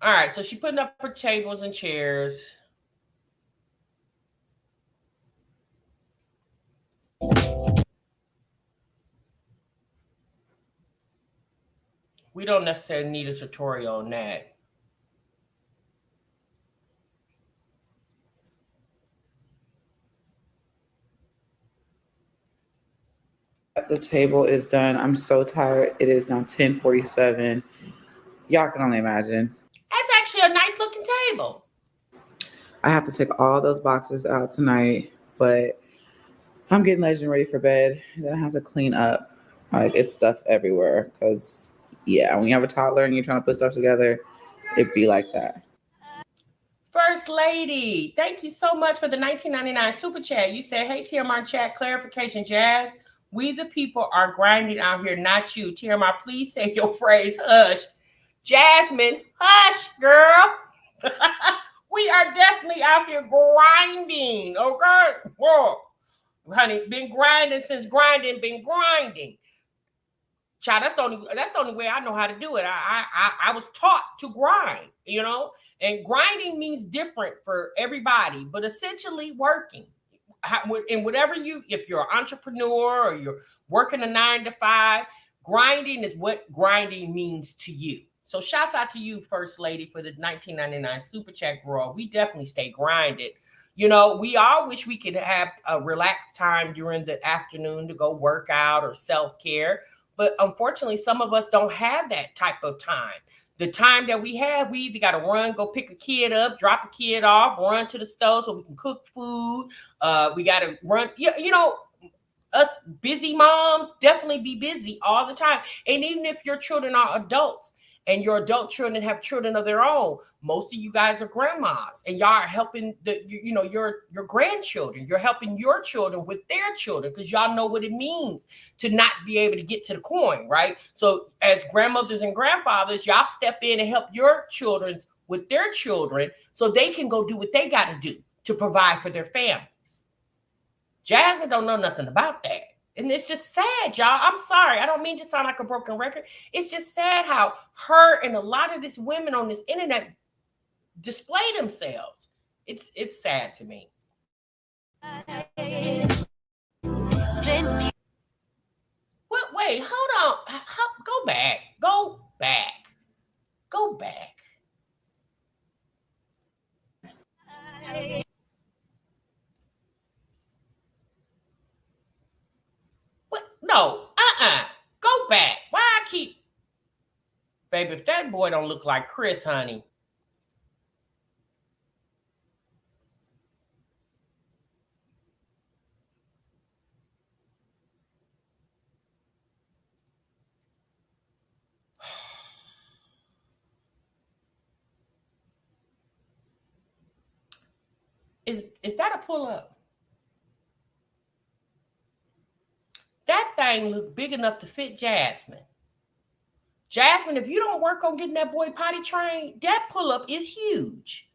right. So she's putting up her tables and chairs. We don't necessarily need a tutorial on that. The table is done. I'm so tired. It is now 10:47. Y'all can only imagine. That's actually a nice looking table. I have to take all those boxes out tonight, but I'm getting Legend ready for bed. And then I have to clean up. Like, it's stuff everywhere. Because, yeah, when you have a toddler and you're trying to put stuff together, it'd be like that. First Lady, thank you so much for the $19.99 super chat. You said, hey, TMR chat, clarification, Jazz. We the people are grinding out here, not you. TMR, please say your phrase, hush. Jasmine, hush, girl. We are definitely out here grinding, okay? Whoa. Honey, been grinding. Child, that's the only way I know how to do it. I was taught to grind, and grinding means different for everybody, but essentially working. And whatever if you're an entrepreneur or you're working a 9-to-5, grinding is what grinding means to you. So shouts out to you, First Lady, for the $19.99 super chat, girl. We definitely stay grinded. You know, we all wish we could have a relaxed time during the afternoon to go work out or self-care. But unfortunately, some of us don't have that type of time. The time that we have, we either got to run, go pick a kid up, drop a kid off, run to the stove so we can cook food. We got to run. You know, us busy moms definitely be busy all the time. And even if your children are adults and your adult children have children of their own, most of you guys are grandmas and y'all are helping your grandchildren. You're helping your children with their children because y'all know what it means to not be able to get to the coin, right? So as grandmothers and grandfathers, y'all step in and help your children with their children so they can go do what they got to do to provide for their family. Jasmine don't know nothing about that. And it's just sad, y'all. I'm sorry. I don't mean to sound like a broken record. It's just sad how her and a lot of these women on this internet display themselves. It's sad to me. Wait, hold on. Go back. What? No. Go back. Why I keep... Baby, if that boy don't look like Chris, honey. Is that a pull-up? That thing looked big enough to fit Jasmine. Jasmine, if you don't work on getting that boy potty trained, that pull-up is huge.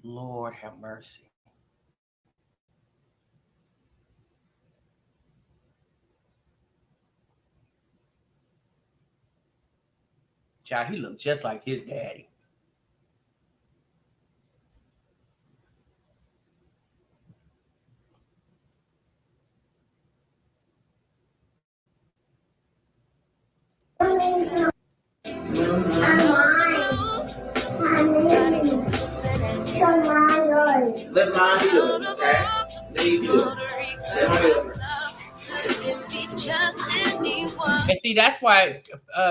Lord have mercy. Child, he looked just like his daddy. Let mine do it, okay? Let you do it. Let mine do it. And see, that's why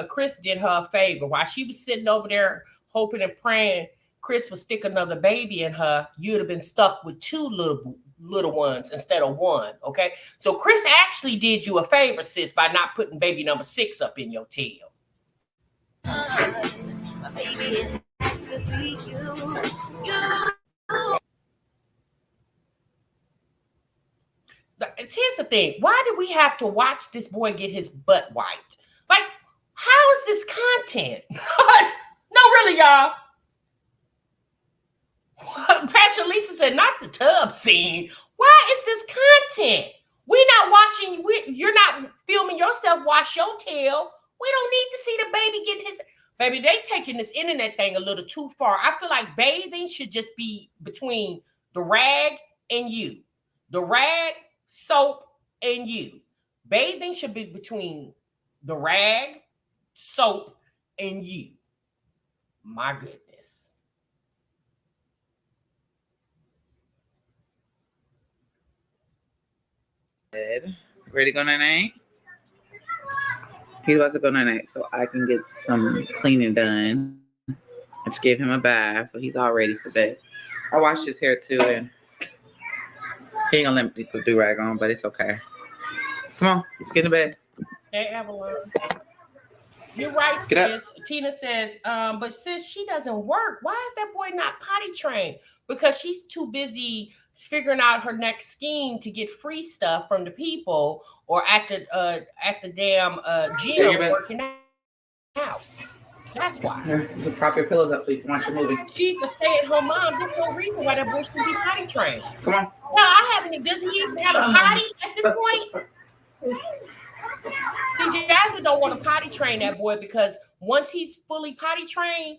Chris did her a favor. While she was sitting over there hoping and praying Chris would stick another baby in her, you'd have been stuck with two little ones instead of one, okay? So Chris actually did you a favor, sis, by not putting baby number 6 up in your tail. Here's the thing. Why do we have to watch this boy get his butt wiped? Like, how is this content? No, really, y'all. Pastor Lisa said, not the tub scene. Why is this content? We're not watching. You're not filming yourself wash your tail. We don't need to see the baby get his... Baby, they taking this internet thing a little too far. I feel like bathing should just be between the rag and you. The rag, soap, and you. Bathing should be between the rag, soap, and you. My goodness. Ready to go night-night? He's about to go night-night so I can get some cleaning done. I just gave him a bath, so he's all ready for bed. I washed his hair too, and he ain't gonna let me put do-rag on, but it's okay. Come on, let's get in bed. Hey, Avalon. You're right, sis. Tina says, but sis, she doesn't work. Why is that boy not potty trained? Because she's too busy figuring out her next scheme to get free stuff from the people or at the damn gym working out. That's why. You prop your pillows up so you can watch your movie. She's a stay-at-home mom. There's no reason why that boy should be potty trained. Come on. No, I haven't. Does he even have a potty at this point? See, Jasmine don't want to potty train that boy because once he's fully potty trained,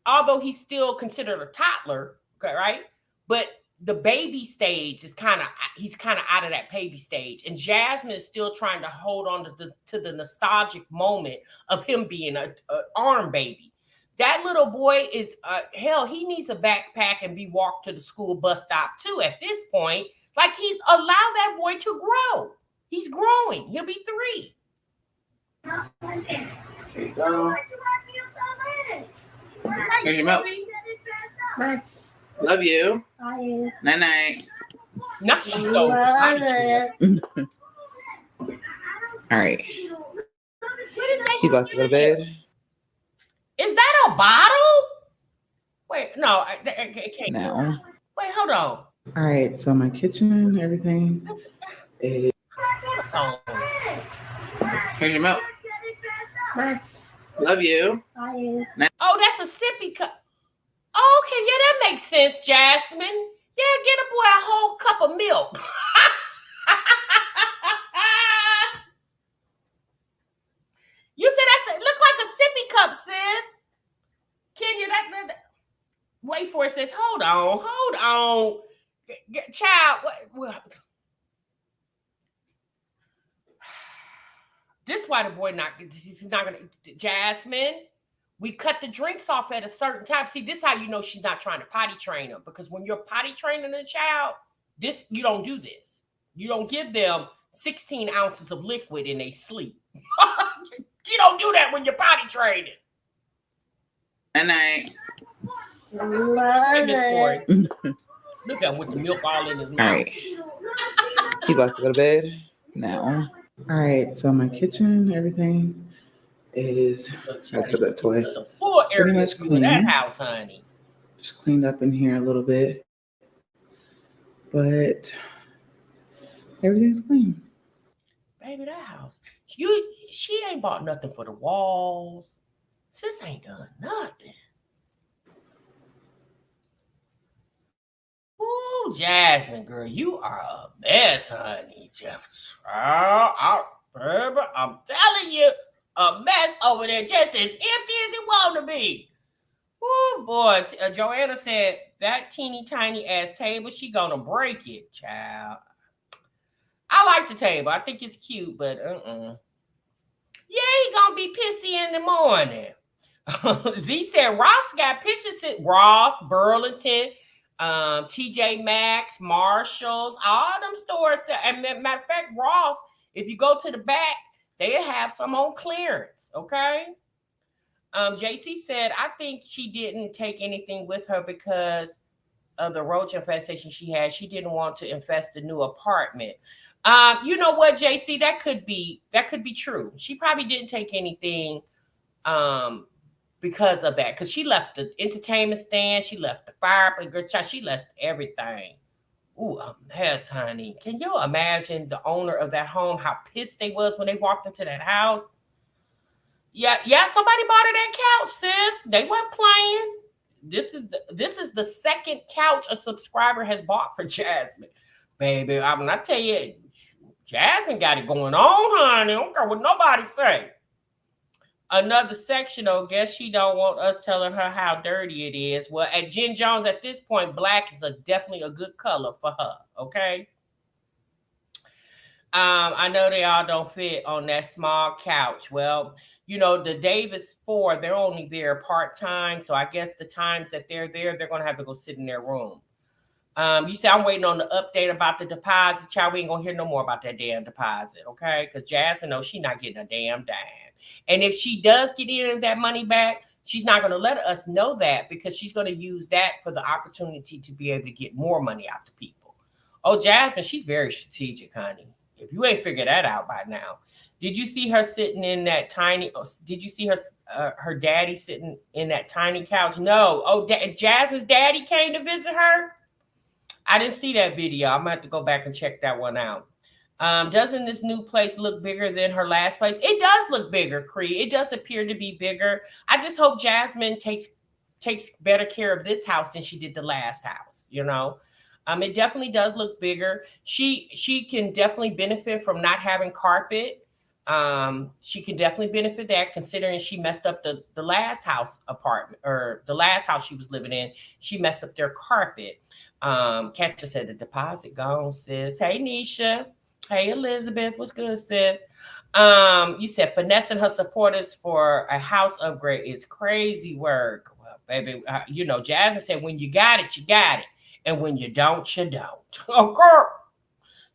although he's still considered a toddler, okay, right? But the baby stage is he's kind of out of that baby stage, and Jasmine is still trying to hold on to the nostalgic moment of him being a arm baby. That little boy is hell. He needs a backpack and be walked to the school bus stop too. At this point, like he allow that boy to grow. He's growing. He'll be 3. There you go. Here's your milk. Bye. Love you. Bye. Night night. Not she's so. Bye. All right. What is that? You about to go to bed? Is that a bottle? Wait, no, it can't. No. Wait, hold on. All right. So my kitchen, everything is. Oh. Here's your milk. Bye. Love you. Bye. Oh, that's a sippy cup. Oh, okay, yeah, that makes sense, Jasmine. Yeah, get a boy a whole cup of milk. You said it looks like a sippy cup, sis. Kenya, that wait for it, sis. Hold on. Child, what? This why the boy he's not gonna. Jasmine, we cut the drinks off at a certain time. See, this how you know she's not trying to potty train them, because when you're potty training a child, you don't do this. You don't give them 16 ounces of liquid in their sleep. You don't do that when you're potty training. Night night. Hey, Miss Corey. Look at him with the milk all in his mouth. All right. You about to go to bed? No. All right. So my kitchen, everything is. I put that toy. There's a full Pretty area much view in that clean. house, honey. Just cleaned up in here a little bit, but everything's clean. Baby, that house. She ain't bought nothing for the walls. Sis ain't done nothing. Ooh, Jasmine, girl, you are a mess, honey. Baby, I'm telling you, a mess over there, just as empty as it want to be. Oh boy, Joanna said that teeny tiny ass table, she gonna break it, child. I like the table. I think it's cute, but Yeah, he gonna be pissy in the morning. Z said Ross got pictures at Ross, Burlington, TJ Maxx, Marshalls, all them stores. And matter of fact, Ross, if you go to the back, they have some on clearance. Okay. JC said, I think she didn't take anything with her because of the roach infestation she had. She didn't want to infest the new apartment. You know what, JC? That could be true. She probably didn't take anything because of that. Because she left the entertainment stand, she left the fireplace, girl, child, she left everything. Ooh, a mess, honey. Can you imagine the owner of that home, how pissed they was when they walked into that house? Yeah, somebody bought her that couch, sis. They weren't playing. This is the second couch a subscriber has bought for Jasmine. Baby, I tell you, Jasmine got it going on, honey. I don't care what nobody say. Another sectional, guess she don't want us telling her how dirty it is. Well, at Jen Jones, at this point, black is definitely a good color for her, okay? I know they all don't fit on that small couch. Well, you know, the Davis 4, they're only there part-time. So I guess the times that they're there, they're going to have to go sit in their room. You say I'm waiting on the update about the deposit. Child, we ain't going to hear no more about that damn deposit, okay? Because Jasmine knows she's not getting a damn dime. And if she does get any of that money back, she's not going to let us know that because she's going to use that for the opportunity to be able to get more money out to people. Oh, Jasmine, she's very strategic, honey. If you ain't figured that out by now. Did you see her sitting in that tiny, did you see her daddy sitting in that tiny couch? No. Oh, Jasmine's daddy came to visit her? I didn't see that video. I'm going to have to go back and check that one out. Doesn't this new place look bigger than her last place? It does look bigger, Cree. It does appear to be bigger. I just hope Jasmine takes better care of this house than she did the last house, you know? It definitely does look bigger. She can definitely benefit from not having carpet. She can definitely benefit that, considering she messed up the last house apartment, or the last house she was living in. She messed up their carpet. Catcher said the deposit gone, sis. Hey, Nisha. Hey Elizabeth, what's good, sis? You said finessing her supporters for a house upgrade is crazy work. Well, baby, you know, Jasmine said when you got it, you got it. And when you don't, you don't. Oh, girl.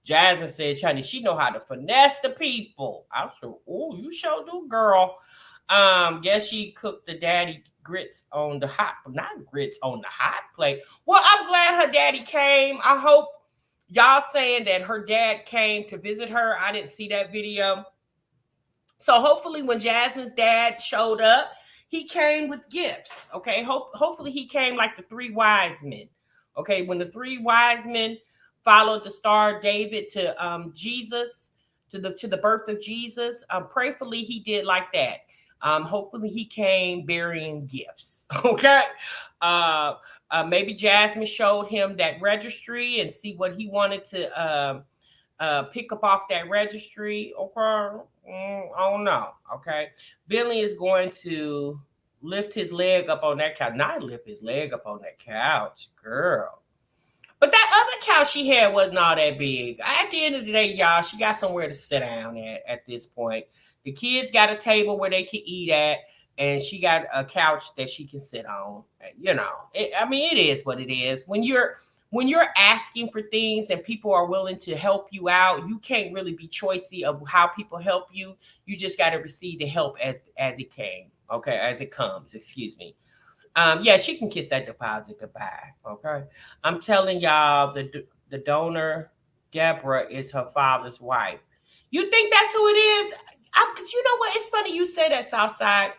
Jasmine says, honey, she know how to finesse the people. I said, oh, you sure do, girl. Guess she cooked the daddy grits on the hot, not grits on the hot plate. Well, I'm glad her daddy came. I hope y'all saying that her dad came to visit her. I didn't see that video. So hopefully when Jasmine's dad showed up, he came with gifts. Okay. Hopefully he came like the three wise men. Okay. When the three wise men followed the star David to Jesus, to the birth of Jesus, prayerfully he did like that. Hopefully he came bearing gifts. Okay. Maybe Jasmine showed him that registry and see what he wanted to pick up off that registry. Okay. I don't know. Okay. Billy is going to lift his leg up on that couch. Not lift his leg up on that couch, girl. But that other couch she had wasn't all that big. At the end of the day, y'all, she got somewhere to sit down at this point. The kids got a table where they can eat at, and she got a couch that she can sit on. You know, it is what it is. When you're asking for things and people are willing to help you out, you can't really be choosy of how people help you. You just got to receive the help as it came. Okay, as it comes. Excuse me. Yeah, she can kiss that deposit goodbye. Okay, I'm telling y'all, the donor Deborah is her father's wife. You think that's who it is? Because you know what? It's funny you say that, Southside.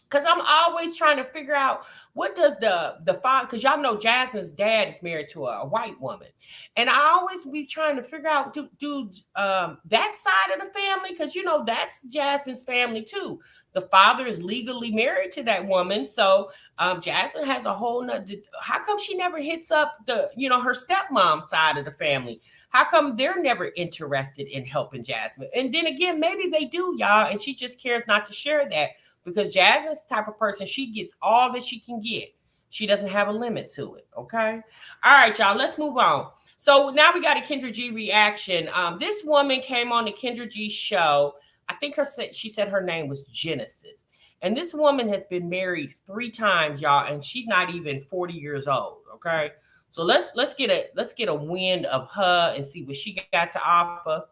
Because I'm always trying to figure out what does the father, because y'all know Jasmine's dad is married to a white woman. And I always be trying to figure out, do that side of the family, because, you know, that's Jasmine's family too. The father is legally married to that woman. So Jasmine has a whole nother, how come she never hits up her stepmom side of the family? How come they're never interested in helping Jasmine? And then again, maybe they do, y'all, and she just cares not to share that. Because Jasmine's the type of person, she gets all that she can get. She doesn't have a limit to it, okay? All right, y'all, let's move on. So now we got a Kendra G reaction. This woman came on the Kendra G show. I think she said her name was Genesis. And this woman has been married 3 times, y'all, and she's not even 40 years old, okay? So let's get a wind of her and see what she got to offer.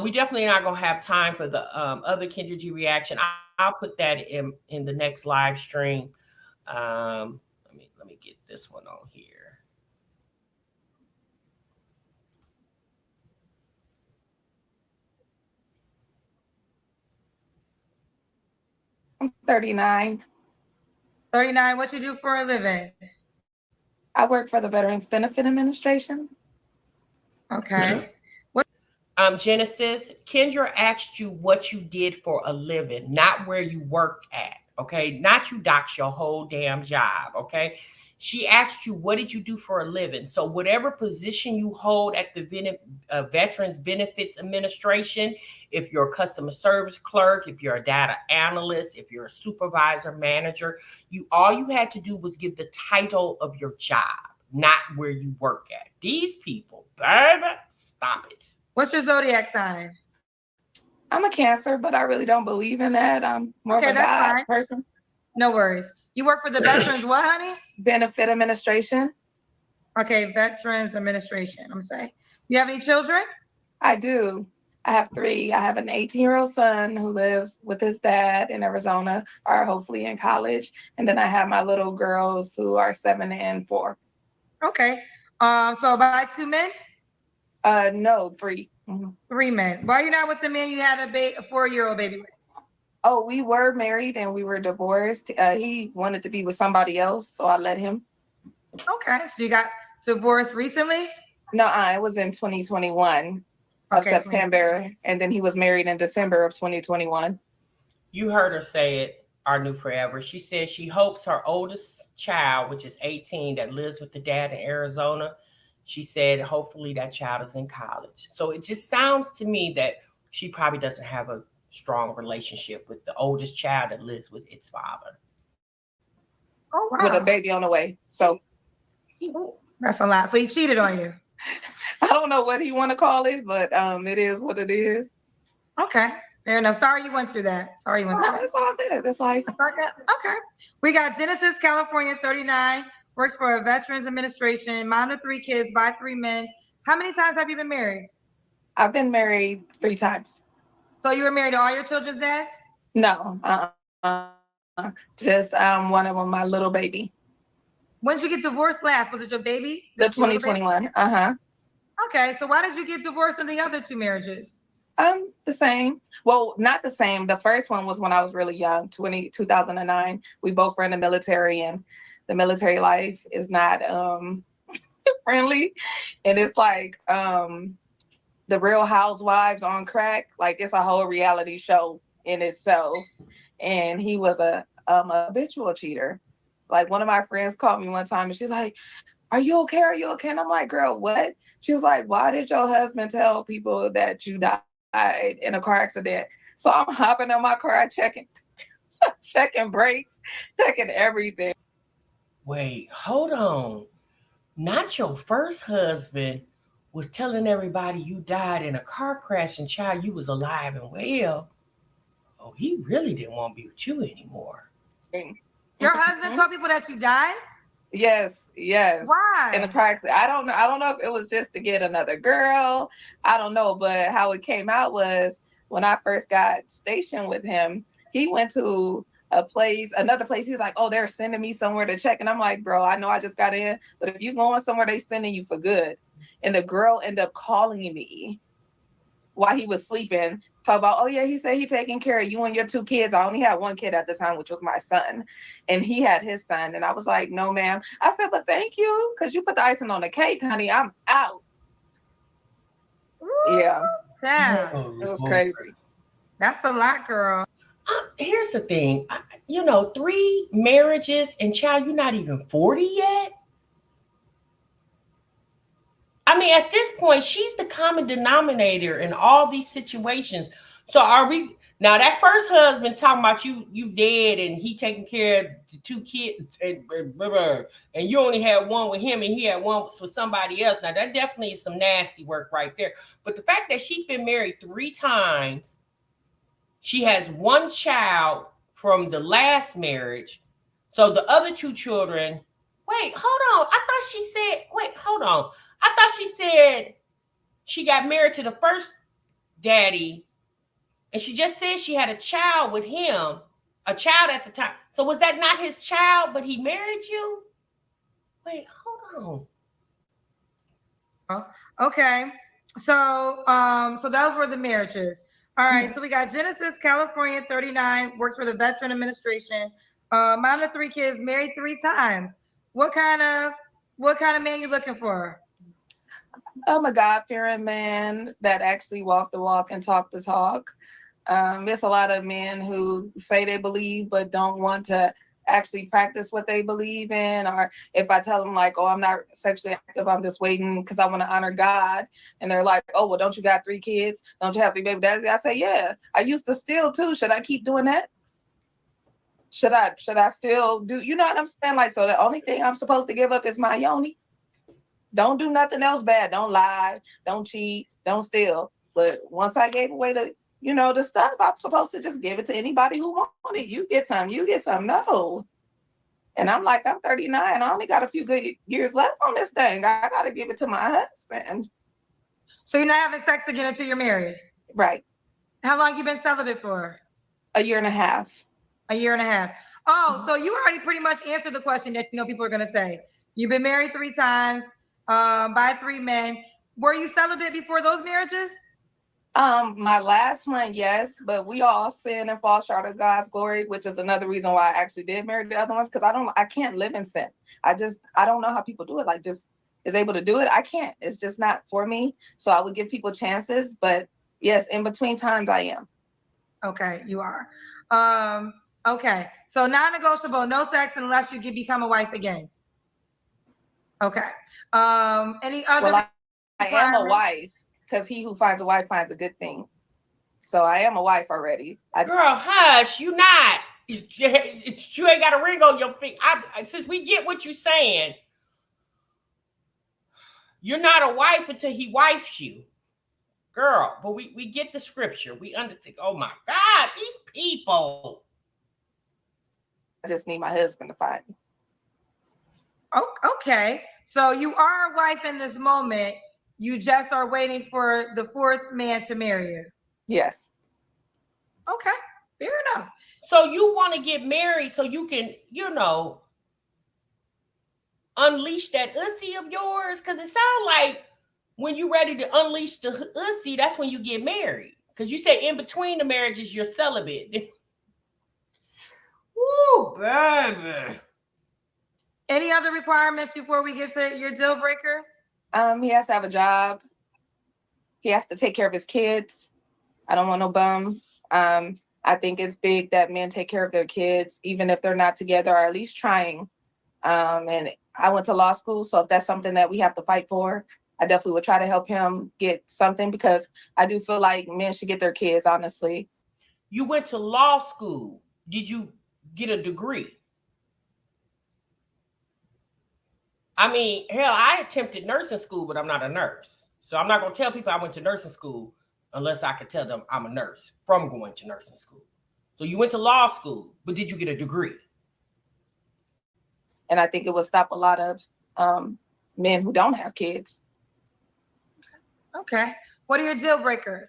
We definitely not gonna have time for the other Kendra G reaction. I'll put that in the next live stream. Let me get this one on here. I'm 39. 39. What you do for a living? I work for the Veterans Benefit Administration. Okay. Genesis, Kendra asked you what you did for a living, not where you work at. Okay, not you dox your whole damn job. Okay, she asked you what did you do for a living. So whatever position you hold at the Veterans Benefits Administration, if you're a customer service clerk, if you're a data analyst, if you're a supervisor, manager, all you had to do was give the title of your job, not where you work at. These people, baby, stop it. What's your zodiac sign? I'm a Cancer, but I really don't believe in that. I'm more of a God person. No worries. You work for the Veterans what, honey? Benefit Administration. Okay, Veterans Administration. I'm saying. You have any children? I do. I have 3. I have an 18-year-old son who lives with his dad in Arizona, or hopefully in college. And then I have my little girls who are 7 and 4. Okay. So about 2 men? No, 3. Mm-hmm. 3 men. Why are you not with the man you had a 4-year-old baby with? Oh, we were married and we were divorced. He wanted to be with somebody else, so I let him. Okay. So you got divorced recently? No, it was in 2021 of September, and then he was married in December of 2021. You heard her say it, our new forever. She said she hopes her oldest child, which is 18, that lives with the dad in Arizona, she said hopefully that child is in college. So it just sounds to me that she probably doesn't have a strong relationship with the oldest child that lives with its father. Oh, wow. With a baby on the way. So that's a lot. So he cheated on you? I don't don't know what he want to call it, but it is what it is. Okay, fair enough. Sorry you went through that. Sorry you went through that. It's all good. It's like Okay. We got Genesis, California, 39, works for a Veterans Administration, mom to 3 kids by 3 men. How many times have you been married? I've been married 3 times. So you were married to all your children's dads? No, just one of them, my little baby. When did you get divorced last? Was it your baby? The 2021. Okay, so why did you get divorced in the other 2 marriages? The same. Well, not the same. The first one was when I was really young, 2009. We both were in the military, and the military life is not friendly. And it's like the Real Housewives on crack. Like, it's a whole reality show in itself. And he was a habitual cheater. Like, one of my friends called me one time and she's like, are you okay? Are you okay? And I'm like, girl, what? She was like, why did your husband tell people that you died in a car accident? So I'm hopping in my car, checking brakes, checking everything. Wait, hold on. Not your first husband was telling everybody you died in a car crash and child, you was alive and well. Oh, he really didn't want to be with you anymore. Your husband told people that you died? Yes. Why? In the car accident. I don't know if it was just to get another girl. I don't know, but how it came out was when I first got stationed with him, he went to another place. He's like, oh, they're sending me somewhere to check. And I'm like, bro, I know I just got in, but if you going somewhere, they sending you for good. And the girl ended up calling me while he was sleeping, talk about, oh yeah, he said he taking care of you and your 2 kids. I only had 1 kid at the time, which was my son. And he had his son. And I was like, no, ma'am. I said, but thank you, because you put the icing on the cake, honey. I'm out. Ooh, Yeah. Yeah. It was crazy. That's a lot, girl. Here's the thing. 3 marriages and child, you're not even 40 yet. I mean, at this point, she's the common denominator in all these situations. So are we now? That first husband talking about you dead and he taking care of the 2 kids and you only had 1 with him and he had 1 with somebody else. Now that definitely is some nasty work right there. But the fact that she's been married 3 times, she has 1 child from the last marriage. So the other 2 children. Wait, hold on. I thought she said. Wait, hold on. I thought she said she got married to the first daddy, and she just said she had a child with him, a child at the time. So was that not his child, but he married you? Wait, hold on. Okay. So those were the marriages. All right. So we got Genesis, California, 39, works for the Veteran Administration. Mom to 3 kids, married 3 times. What kind of man you looking for? I'm a God-fearing man that actually walk the walk and talk the talk. There's a lot of men who say they believe but don't want to actually practice what they believe in. Or if I tell them like, oh, I'm not sexually active, I'm just waiting because I want to honor God. And they're like, oh, well, don't you got 3 kids? Don't you have 3 baby daddies? I say, yeah, I used to steal too. Should I keep doing that? Should I still do, you know what I'm saying? Like, so the only thing I'm supposed to give up is my yoni. Don't do nothing else bad. Don't lie. Don't cheat. Don't steal. But once I gave away the stuff, I'm supposed to just give it to anybody who wants it. You get some. You get some. No. And I'm like, I'm 39. I only got a few good years left on this thing. I got to give it to my husband. So you're not having sex again until you're married? Right. How long you been celibate for? 1.5 years. 1.5 years. Oh, so you already pretty much answered the question that people are going to say. You've been married 3 times. By 3 men. Were you celibate before those marriages? My last one, yes, but we all sin and fall short of God's glory, which is another reason why I actually did marry the other ones, because I can't live in sin. I don't know how people do it. Like, just is able to do it. I can't. It's just not for me. So I would give people chances, but yes, in between times I am. Okay, you are. Okay, so non-negotiable, no sex unless you become a wife again. Okay. Any other? Well, I am a wife, because he who finds a wife finds a good thing. So I am a wife already. Girl, hush, you not. You ain't got a ring on your feet. Since we get what you're saying, You're not a wife until he wifes you. Girl, but we get the scripture. We understand. Oh my God, these people. I just need my husband to find me. Oh, okay. So you are a wife in this moment. You just are waiting for the fourth man to marry you. Yes. Okay, fair enough. So you want to get married so you can, unleash that ussy of yours? Because it sounds like when you're ready to unleash the ussy, that's when you get married. Because you say in between the marriages, you're celibate. Woo, baby. Any other requirements before we get to your deal breakers? He has to have a job. He has to take care of his kids. I don't want no bum. I think it's big that men take care of their kids, even if they're not together, or at least trying. And I went to law school, so if that's something that we have to fight for, I definitely would try to help him get something, because I do feel like men should get their kids, honestly. You went to law school. Did you get a degree? I mean, hell, I attempted nursing school, but I'm not a nurse. So I'm not going to tell people I went to nursing school unless I could tell them I'm a nurse from going to nursing school. So you went to law school, but did you get a degree? And I think it would stop a lot of men who don't have kids. Okay. What are your deal breakers?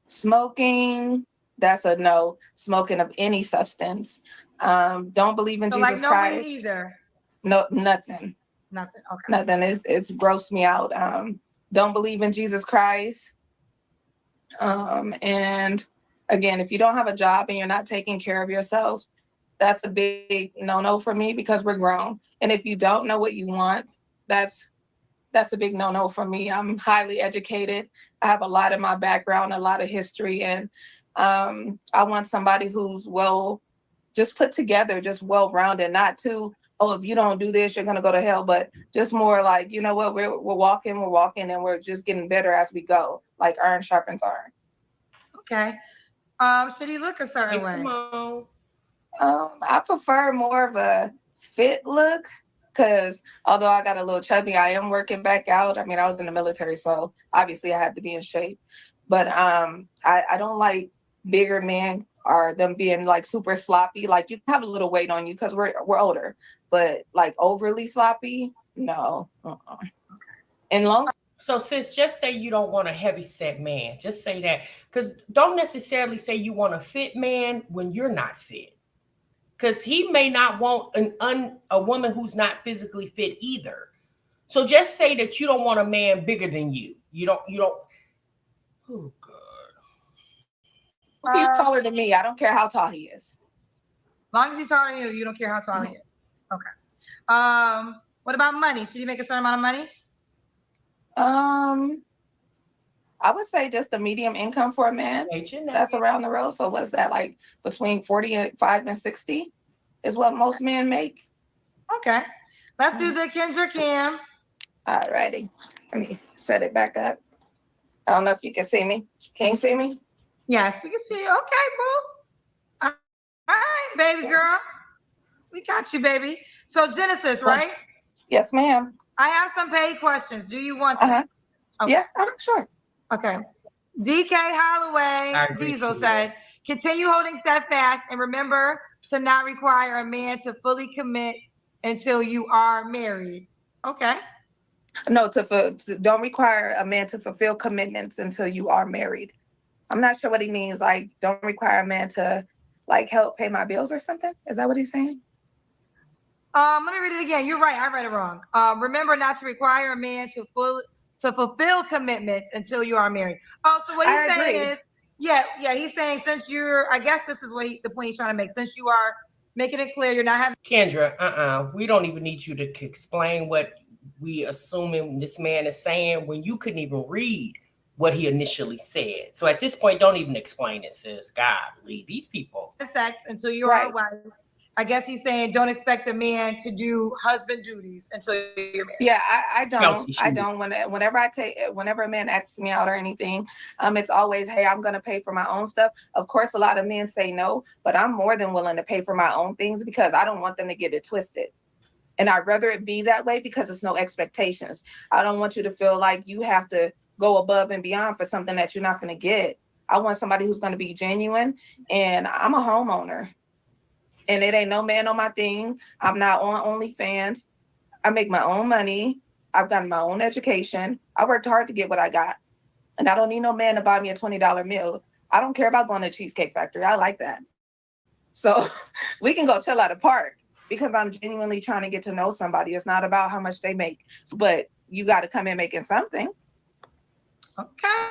Smoking, that's a no. Smoking of any substance. Don't believe in So Jesus like no Christ. weed either. No, nothing. Nothing. Okay. Nothing. It's grossed me out. Don't believe in Jesus Christ. And again, if you don't have a job and you're not taking care of yourself, that's a big no-no for me, because we're grown. And if you don't know what you want, that's a big no-no for me. I'm highly educated. I have a lot in my background, a lot of history, and I want somebody who's just put together, just well-rounded, not too, oh, if you don't do this, you're gonna go to hell, but just more like, you know what, we're walking, and we're just getting better as we go, like iron sharpens iron. Okay. Should he look a certain way? Simone. I prefer more of a fit look, because although I got a little chubby, I am working back out. I mean, I was in the military, so obviously I had to be in shape. But I don't like bigger men or them being like super sloppy. Like, you can have a little weight on you because we're older, but like overly sloppy, no. And long. So sis, just say you don't want a heavy set man. Just say that. Because don't necessarily say you want a fit man when you're not fit. Because he may not want a woman who's not physically fit either. So just say that you don't want a man bigger than you. You don't. Oh God. He's taller than me. I don't care how tall he is. As long as he's taller than you, you don't care how tall he is. Okay. What about money? Should he make a certain amount of money? I would say just a medium income for a man that's around the road. So what's that, like between 45 and 60 is what most men make? Okay. Let's do the Kendra Cam. All righty. Let me set it back up. I don't know if you can see me. Can you see me? Yes, we can see you. Okay, boo. All right, baby girl. We got you, baby. So Genesis, right? Yes, ma'am. I have some paid questions. Do you want them? Okay. Yes, I'm sure. Okay. DK Holloway Diesel said, continue holding steadfast and remember to not require a man to fully commit until you are married. Okay. No, don't require a man to fulfill commitments until you are married. I'm not sure what he means. Like, don't require a man to like help pay my bills or something. Is that what he's saying? Let me read it again. You're right. I read it wrong. Remember not to require a man to fulfill commitments until you are married. Oh, so what he's saying is, yeah, he's saying since you're, I guess this is what the point he's trying to make. Since you are making it clear you're not having. Kendra, we don't even need you to explain what we assuming this man is saying when you couldn't even read what he initially said. So at this point, don't even explain it, sis. God, leave these people. Sex until you're a wife. I guess he's saying don't expect a man to do husband duties until you're married. Yeah, I don't. I don't. Whenever a man asks me out or anything, it's always, hey, I'm gonna pay for my own stuff. Of course, a lot of men say no, but I'm more than willing to pay for my own things because I don't want them to get it twisted. And I'd rather it be that way because it's no expectations. I don't want you to feel like you have to go above and beyond for something that you're not going to get. I want somebody who's going to be genuine. And I'm a homeowner. And it ain't no man on my thing. I'm not on OnlyFans. I make my own money. I've gotten my own education. I worked hard to get what I got. And I don't need no man to buy me a $20 meal. I don't care about going to Cheesecake Factory. I like that. So we can go chill at a park because I'm genuinely trying to get to know somebody. It's not about how much they make, but you got to come in making something. Okay.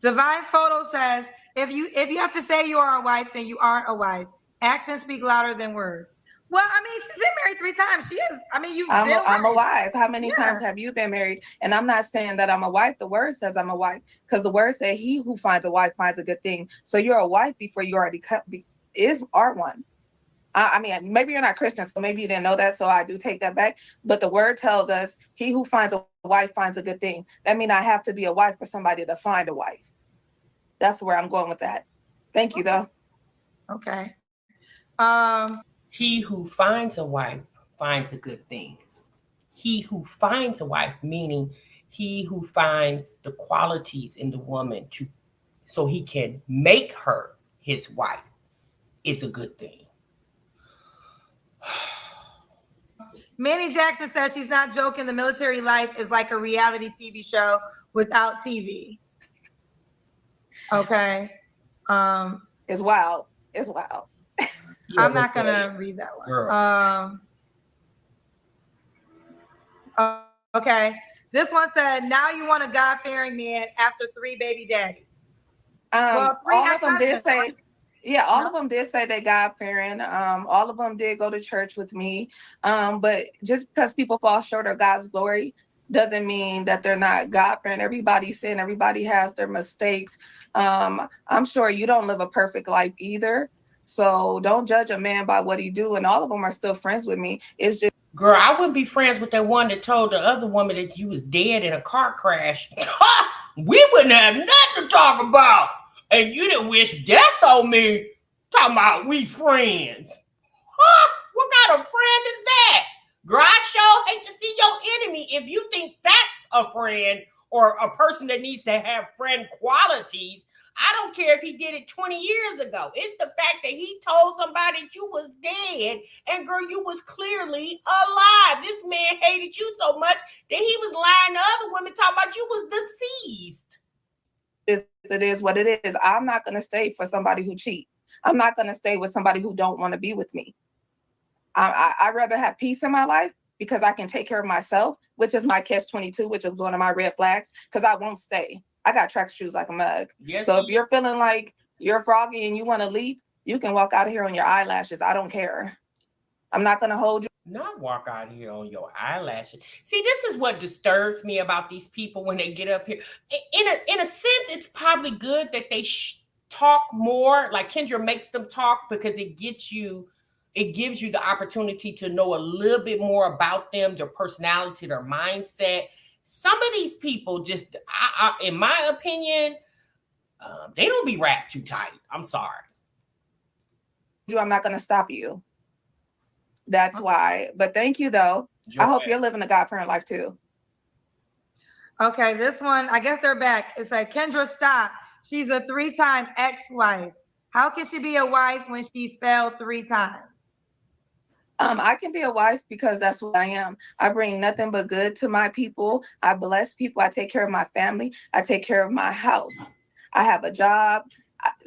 Divine Photo says, if you have to say you are a wife, then you aren't a wife. Actions speak louder than words. Well, I mean, she's been married 3 times. She is. I mean, I'm a wife. How many times have you been married? And I'm not saying that I'm a wife. The word says I'm a wife because the word says he who finds a wife finds a good thing. So you're a wife before you already are one. I mean, maybe you're not Christian, so maybe you didn't know that. So I do take that back. But the word tells us he who finds a wife finds a good thing. That means I have to be a wife for somebody to find a wife. That's where I'm going with that. Thank you, though. Okay. He who finds a wife finds a good thing. He who finds a wife, meaning he who finds the qualities in the woman so he can make her his wife, is a good thing. Manny Jackson says she's not joking. The military life is like a reality TV show without TV. Okay. It's wild. It's wild. I'm not gonna read that one. Okay. This one said, now you want a God-fearing man after 3 baby daddies. All of them did say, all of them did say they God-fearing. All of them did go to church with me. But just because people fall short of God's glory doesn't mean that they're not God-fearing. Everybody's sin. Everybody has their mistakes. I'm sure you don't live a perfect life either. So don't judge a man by what he do. And all of them are still friends with me. It's just, girl, I wouldn't be friends with that one that told the other woman that you was dead in a car crash. We wouldn't have nothing to talk about. And you didn't wish death on me. Talking about we friends. What kind of friend is that? Girl, I sure hate to see your enemy if you think that's a friend or a person that needs to have friend qualities. I don't care if he did it 20 years ago. It's the fact that he told somebody that you was dead and girl, you was clearly alive. This man hated you so much that he was lying to other women talking about you was deceased. it is what it is. I'm not going to stay for somebody who cheats. I'm not going to stay with somebody who don't want to be with me. I'd rather have peace in my life because I can take care of myself, which is my catch-22, which is one of my red flags, because I won't stay. I got track shoes like a mug. Yes, so if you're feeling like you're froggy and you want to leap, you can walk out of here on your eyelashes. I don't care. I'm not going to hold you. Not walk out of here on your eyelashes. See, this is what disturbs me about these people when they get up here. In a sense, it's probably good that they talk more. Like Kendra makes them talk because it gives you the opportunity to know a little bit more about them, their personality, their mindset. Some of these people just, in my opinion, they don't be wrapped too tight. I'm sorry. I'm not going to stop you. That's why. But thank you, though. I hope you're living a God-fearing life, too. Okay, this one, I guess they're back. It said, Kendra, stop. She's a 3-time ex-wife. How can she be a wife when she's failed 3 times? I can be a wife because that's what I am. I bring nothing but good to my people. I bless people. I take care of my family. I take care of my house. I have a job.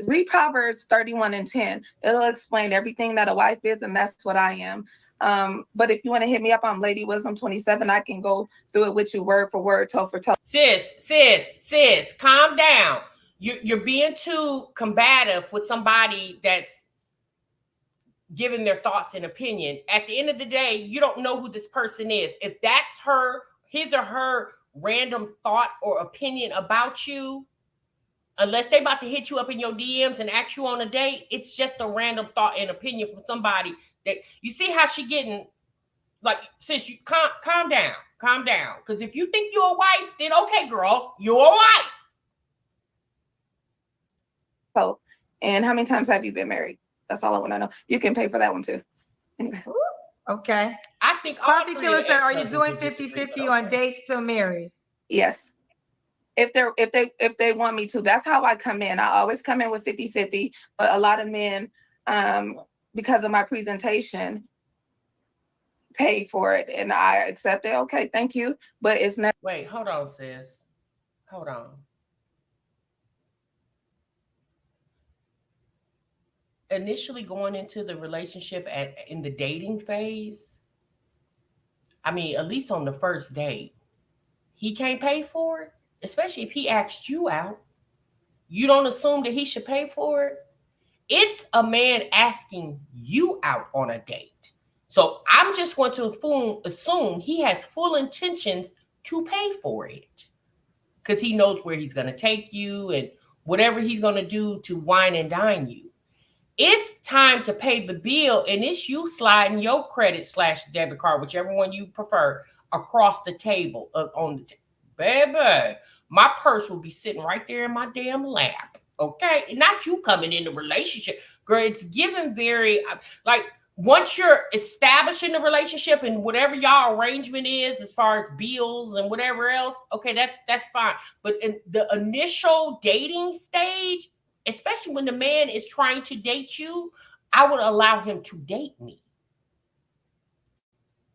Read Proverbs 31:10. It'll explain everything that a wife is, and that's what I am. But if you want to hit me up, I'm Lady Wisdom 27. I can go through it with you word for word, toe for toe. Sis, calm down. You're being too combative with somebody that's giving their thoughts and opinion. At the end of the day, you don't know who this person is. If that's his or her random thought or opinion about you, unless they about to hit you up in your DMs and ask you on a date, it's just a random thought and opinion from somebody that you see how she getting, like, since you calm down. Because if you think you're a wife, then okay, girl, you're a wife. Oh, and how many times have you been married? That's all I want to know. You can pay for that one too. Okay. I think all Coffee three Killer of the said, are you ex-husbands doing would disagree, 50-50 but on okay. dates till married? Yes. If they want me to, that's how I come in. I always come in with 50-50, but a lot of men, because of my presentation, pay for it, and I accept it. Okay, thank you. But it's never. Wait, hold on, sis. Hold on. Initially going into the relationship in the dating phase, I mean, at least on the first date, he can't pay for it, especially if he asked you out. You don't assume that he should pay for it. It's a man asking you out on a date. So I'm just going to assume he has full intentions to pay for it because he knows where he's going to take you and whatever he's going to do to wine and dine you. It's time to pay the bill, and it's you sliding your credit/debit card, whichever one you prefer, across the table on the baby. My purse will be sitting right there in my damn lap. Okay, not you coming in the relationship, girl. It's given very like once you're establishing the relationship and whatever y'all arrangement is as far as bills and whatever else. Okay, that's fine. But in the initial dating stage, especially when the man is trying to date you, I would allow him to date me.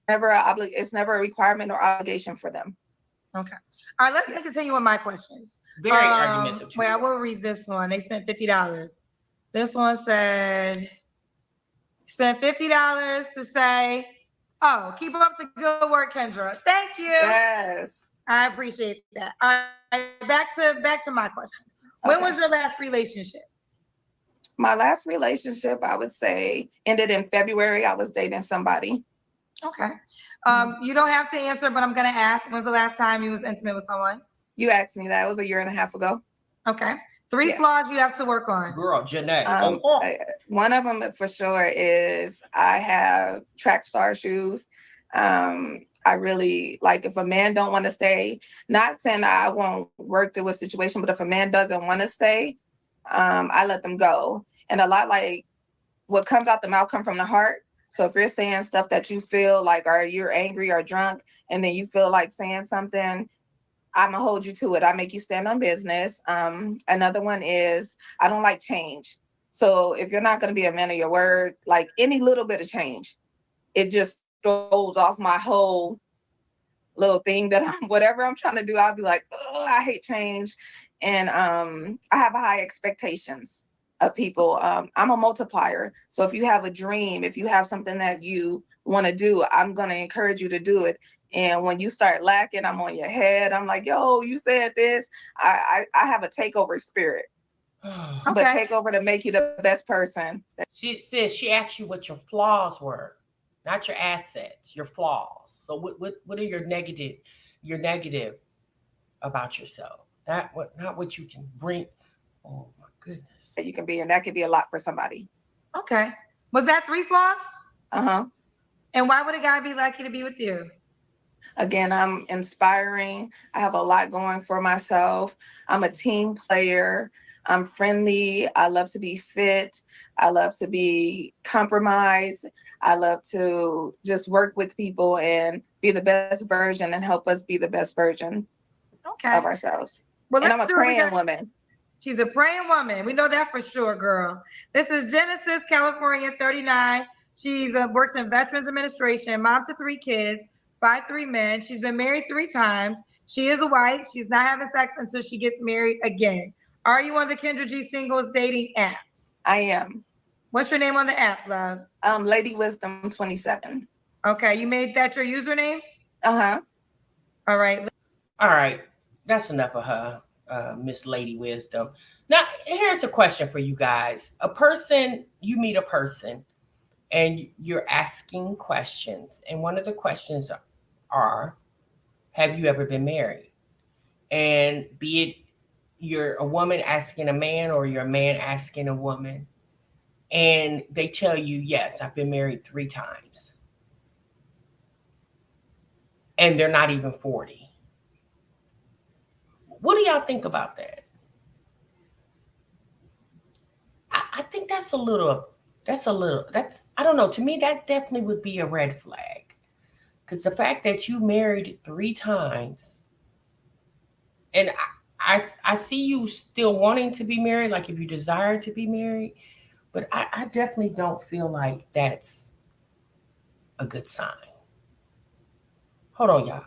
It's never a requirement or obligation for them. Okay. All right, let me continue with my questions. Very argumentative. Wait, I will read this one. They spent $50. This one said, spent $50 to say, oh, keep up the good work, Kendra. Thank you. Yes. I appreciate that. All right, back to my questions. When was your last relationship? My last relationship, I would say, ended in February. I was dating somebody. Okay. You don't have to answer, but I'm gonna ask. When's the last time you was intimate with someone? You asked me that. It was a year and a half ago. Okay. Three flaws you have to work on. Girl, Jeanette. One of them for sure is I have track star shoes. I really like if a man don't want to stay, not saying I won't work through a situation, but if a man doesn't want to stay, I let them go. And a lot like what comes out the mouth come from the heart. So if you're saying stuff that you feel like, or you're angry or drunk, and then you feel like saying something, I'm gonna hold you to it. I make you stand on business. Another one is I don't like change. So if you're not gonna be a man of your word, like any little bit of change, it just throws off my whole little thing that whatever I'm trying to do, I'll be like, oh, I hate change. And I have high expectations of people. I'm a multiplier. So if you have a dream, if you have something that you want to do, I'm going to encourage you to do it. And when you start lacking, I'm on your head. I'm like, yo, you said this. I have a takeover spirit. Okay. But take over to make you the best person. She says she asked you what your flaws were, not your assets, your flaws. So what are your negative about yourself? Not what you can bring. Oh my goodness. You can be, and that could be a lot for somebody. Okay. Was that 3 flaws? Uh-huh. And why would a guy be lucky to be with you? Again, I'm inspiring. I have a lot going for myself. I'm a team player. I'm friendly. I love to be fit. I love to be compromised. I love to just work with people and be the best version and help us be the best version of ourselves. Well, and I'm a praying woman. She's a praying woman. We know that for sure, girl. This is Genesis, California, 39. She's works in Veterans Administration, mom to 3 kids, 5'3" men. She's been married 3 times. She is a wife. She's not having sex until she gets married again. Are you on the Kendra G Singles dating app? I am. What's your name on the app, love? Lady Wisdom 27. Okay, you made that your username? Uh-huh. All right. That's enough of her, Miss Lady Wisdom. Now, here's a question for you guys. You meet a person and you're asking questions. And one of the questions are, have you ever been married? And be it you're a woman asking a man or you're a man asking a woman, and they tell you, yes, I've been married 3 times. And they're not even 40. What do y'all think about that? I think that's a little I don't know. To me, that definitely would be a red flag. Because the fact that you married 3 times, and I see you still wanting to be married, like if you desire to be married, but I definitely don't feel like that's a good sign. Hold on, y'all.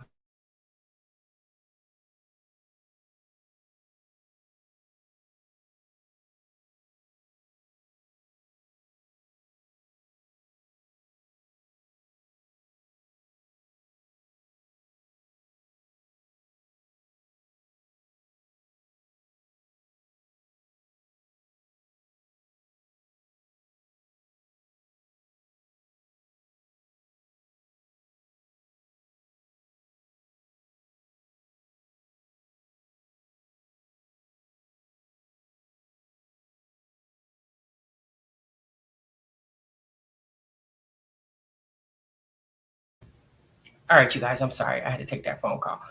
All right, you guys, I'm sorry. I had to take that phone call.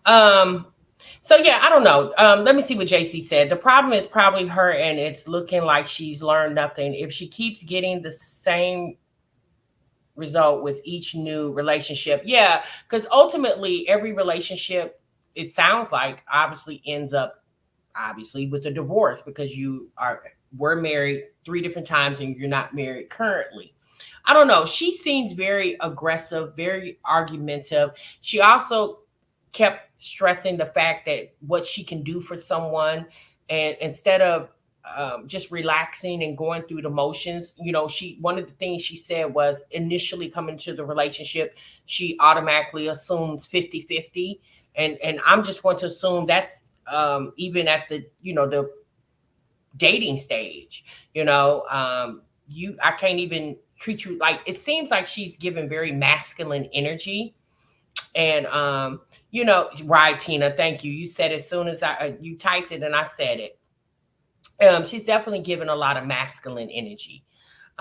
Um, so yeah, I don't know. Let me see what JC said. The problem is probably her, and it's looking like she's learned nothing. If she keeps getting the same result with each new relationship, yeah, because ultimately every relationship, it sounds like, obviously ends up obviously with a divorce because were married 3 different times and you're not married currently. I don't know. She seems very aggressive, very argumentative. She also kept stressing the fact that what she can do for someone, and instead of just relaxing and going through the motions, she one of the things she said was initially coming to the relationship, she automatically assumes 50-50. And I'm just going to assume that's even at the dating stage. I can't even treat you like, it seems like she's given very masculine energy. And right, Tina, thank you. You said as soon as you typed it and I said it. She's definitely given a lot of masculine energy.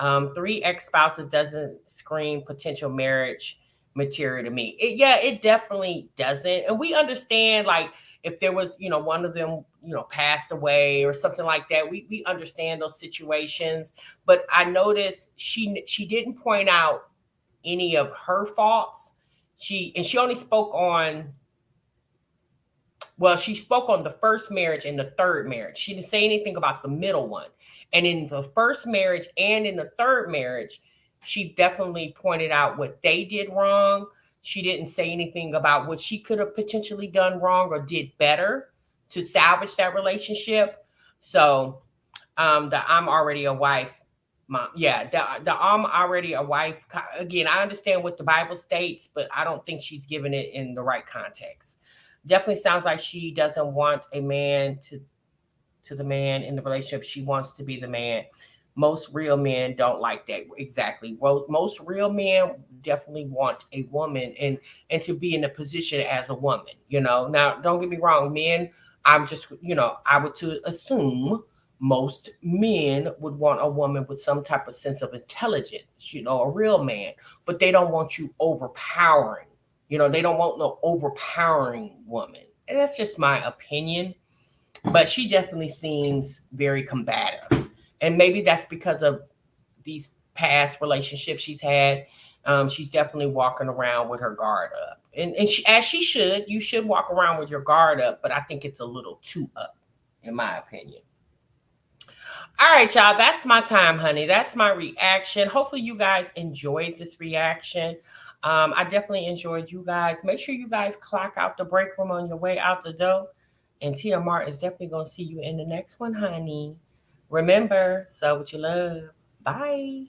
3 ex-spouses doesn't scream potential marriage material to me. It definitely doesn't. And we understand, like, if there was, one of them, passed away or something like that, we understand those situations. But I noticed she didn't point out any of her faults. She only spoke on, well, she spoke on the first marriage and the third marriage. She didn't say anything about the middle one. And in the first marriage and in the third marriage, she definitely pointed out what they did wrong. She didn't say anything about what she could have potentially done wrong or did better to salvage that relationship. So the I'm already a wife, mom. Yeah, the I'm already a wife. Again, I understand what the Bible states, but I don't think she's giving it in the right context. Definitely sounds like she doesn't want a man to the man in the relationship. She wants to be the man. Most real men don't like that. Exactly. Well, most real men definitely want a woman and to be in a position as a woman. Now don't get me wrong, men. I'm just I would to assume most men would want a woman with some type of sense of intelligence. A real man, but they don't want you overpowering. They don't want no overpowering woman. And that's just my opinion. But she definitely seems very combative. And maybe that's because of these past relationships she's had. She's definitely walking around with her guard up. And as she should. You should walk around with your guard up, but I think it's a little too up, in my opinion. All right, y'all. That's my time, honey. That's my reaction. Hopefully you guys enjoyed this reaction. I definitely enjoyed you guys. Make sure you guys clock out the break room on your way out the door. And TMR is definitely going to see you in the next one, honey. Remember, so what you love. Bye.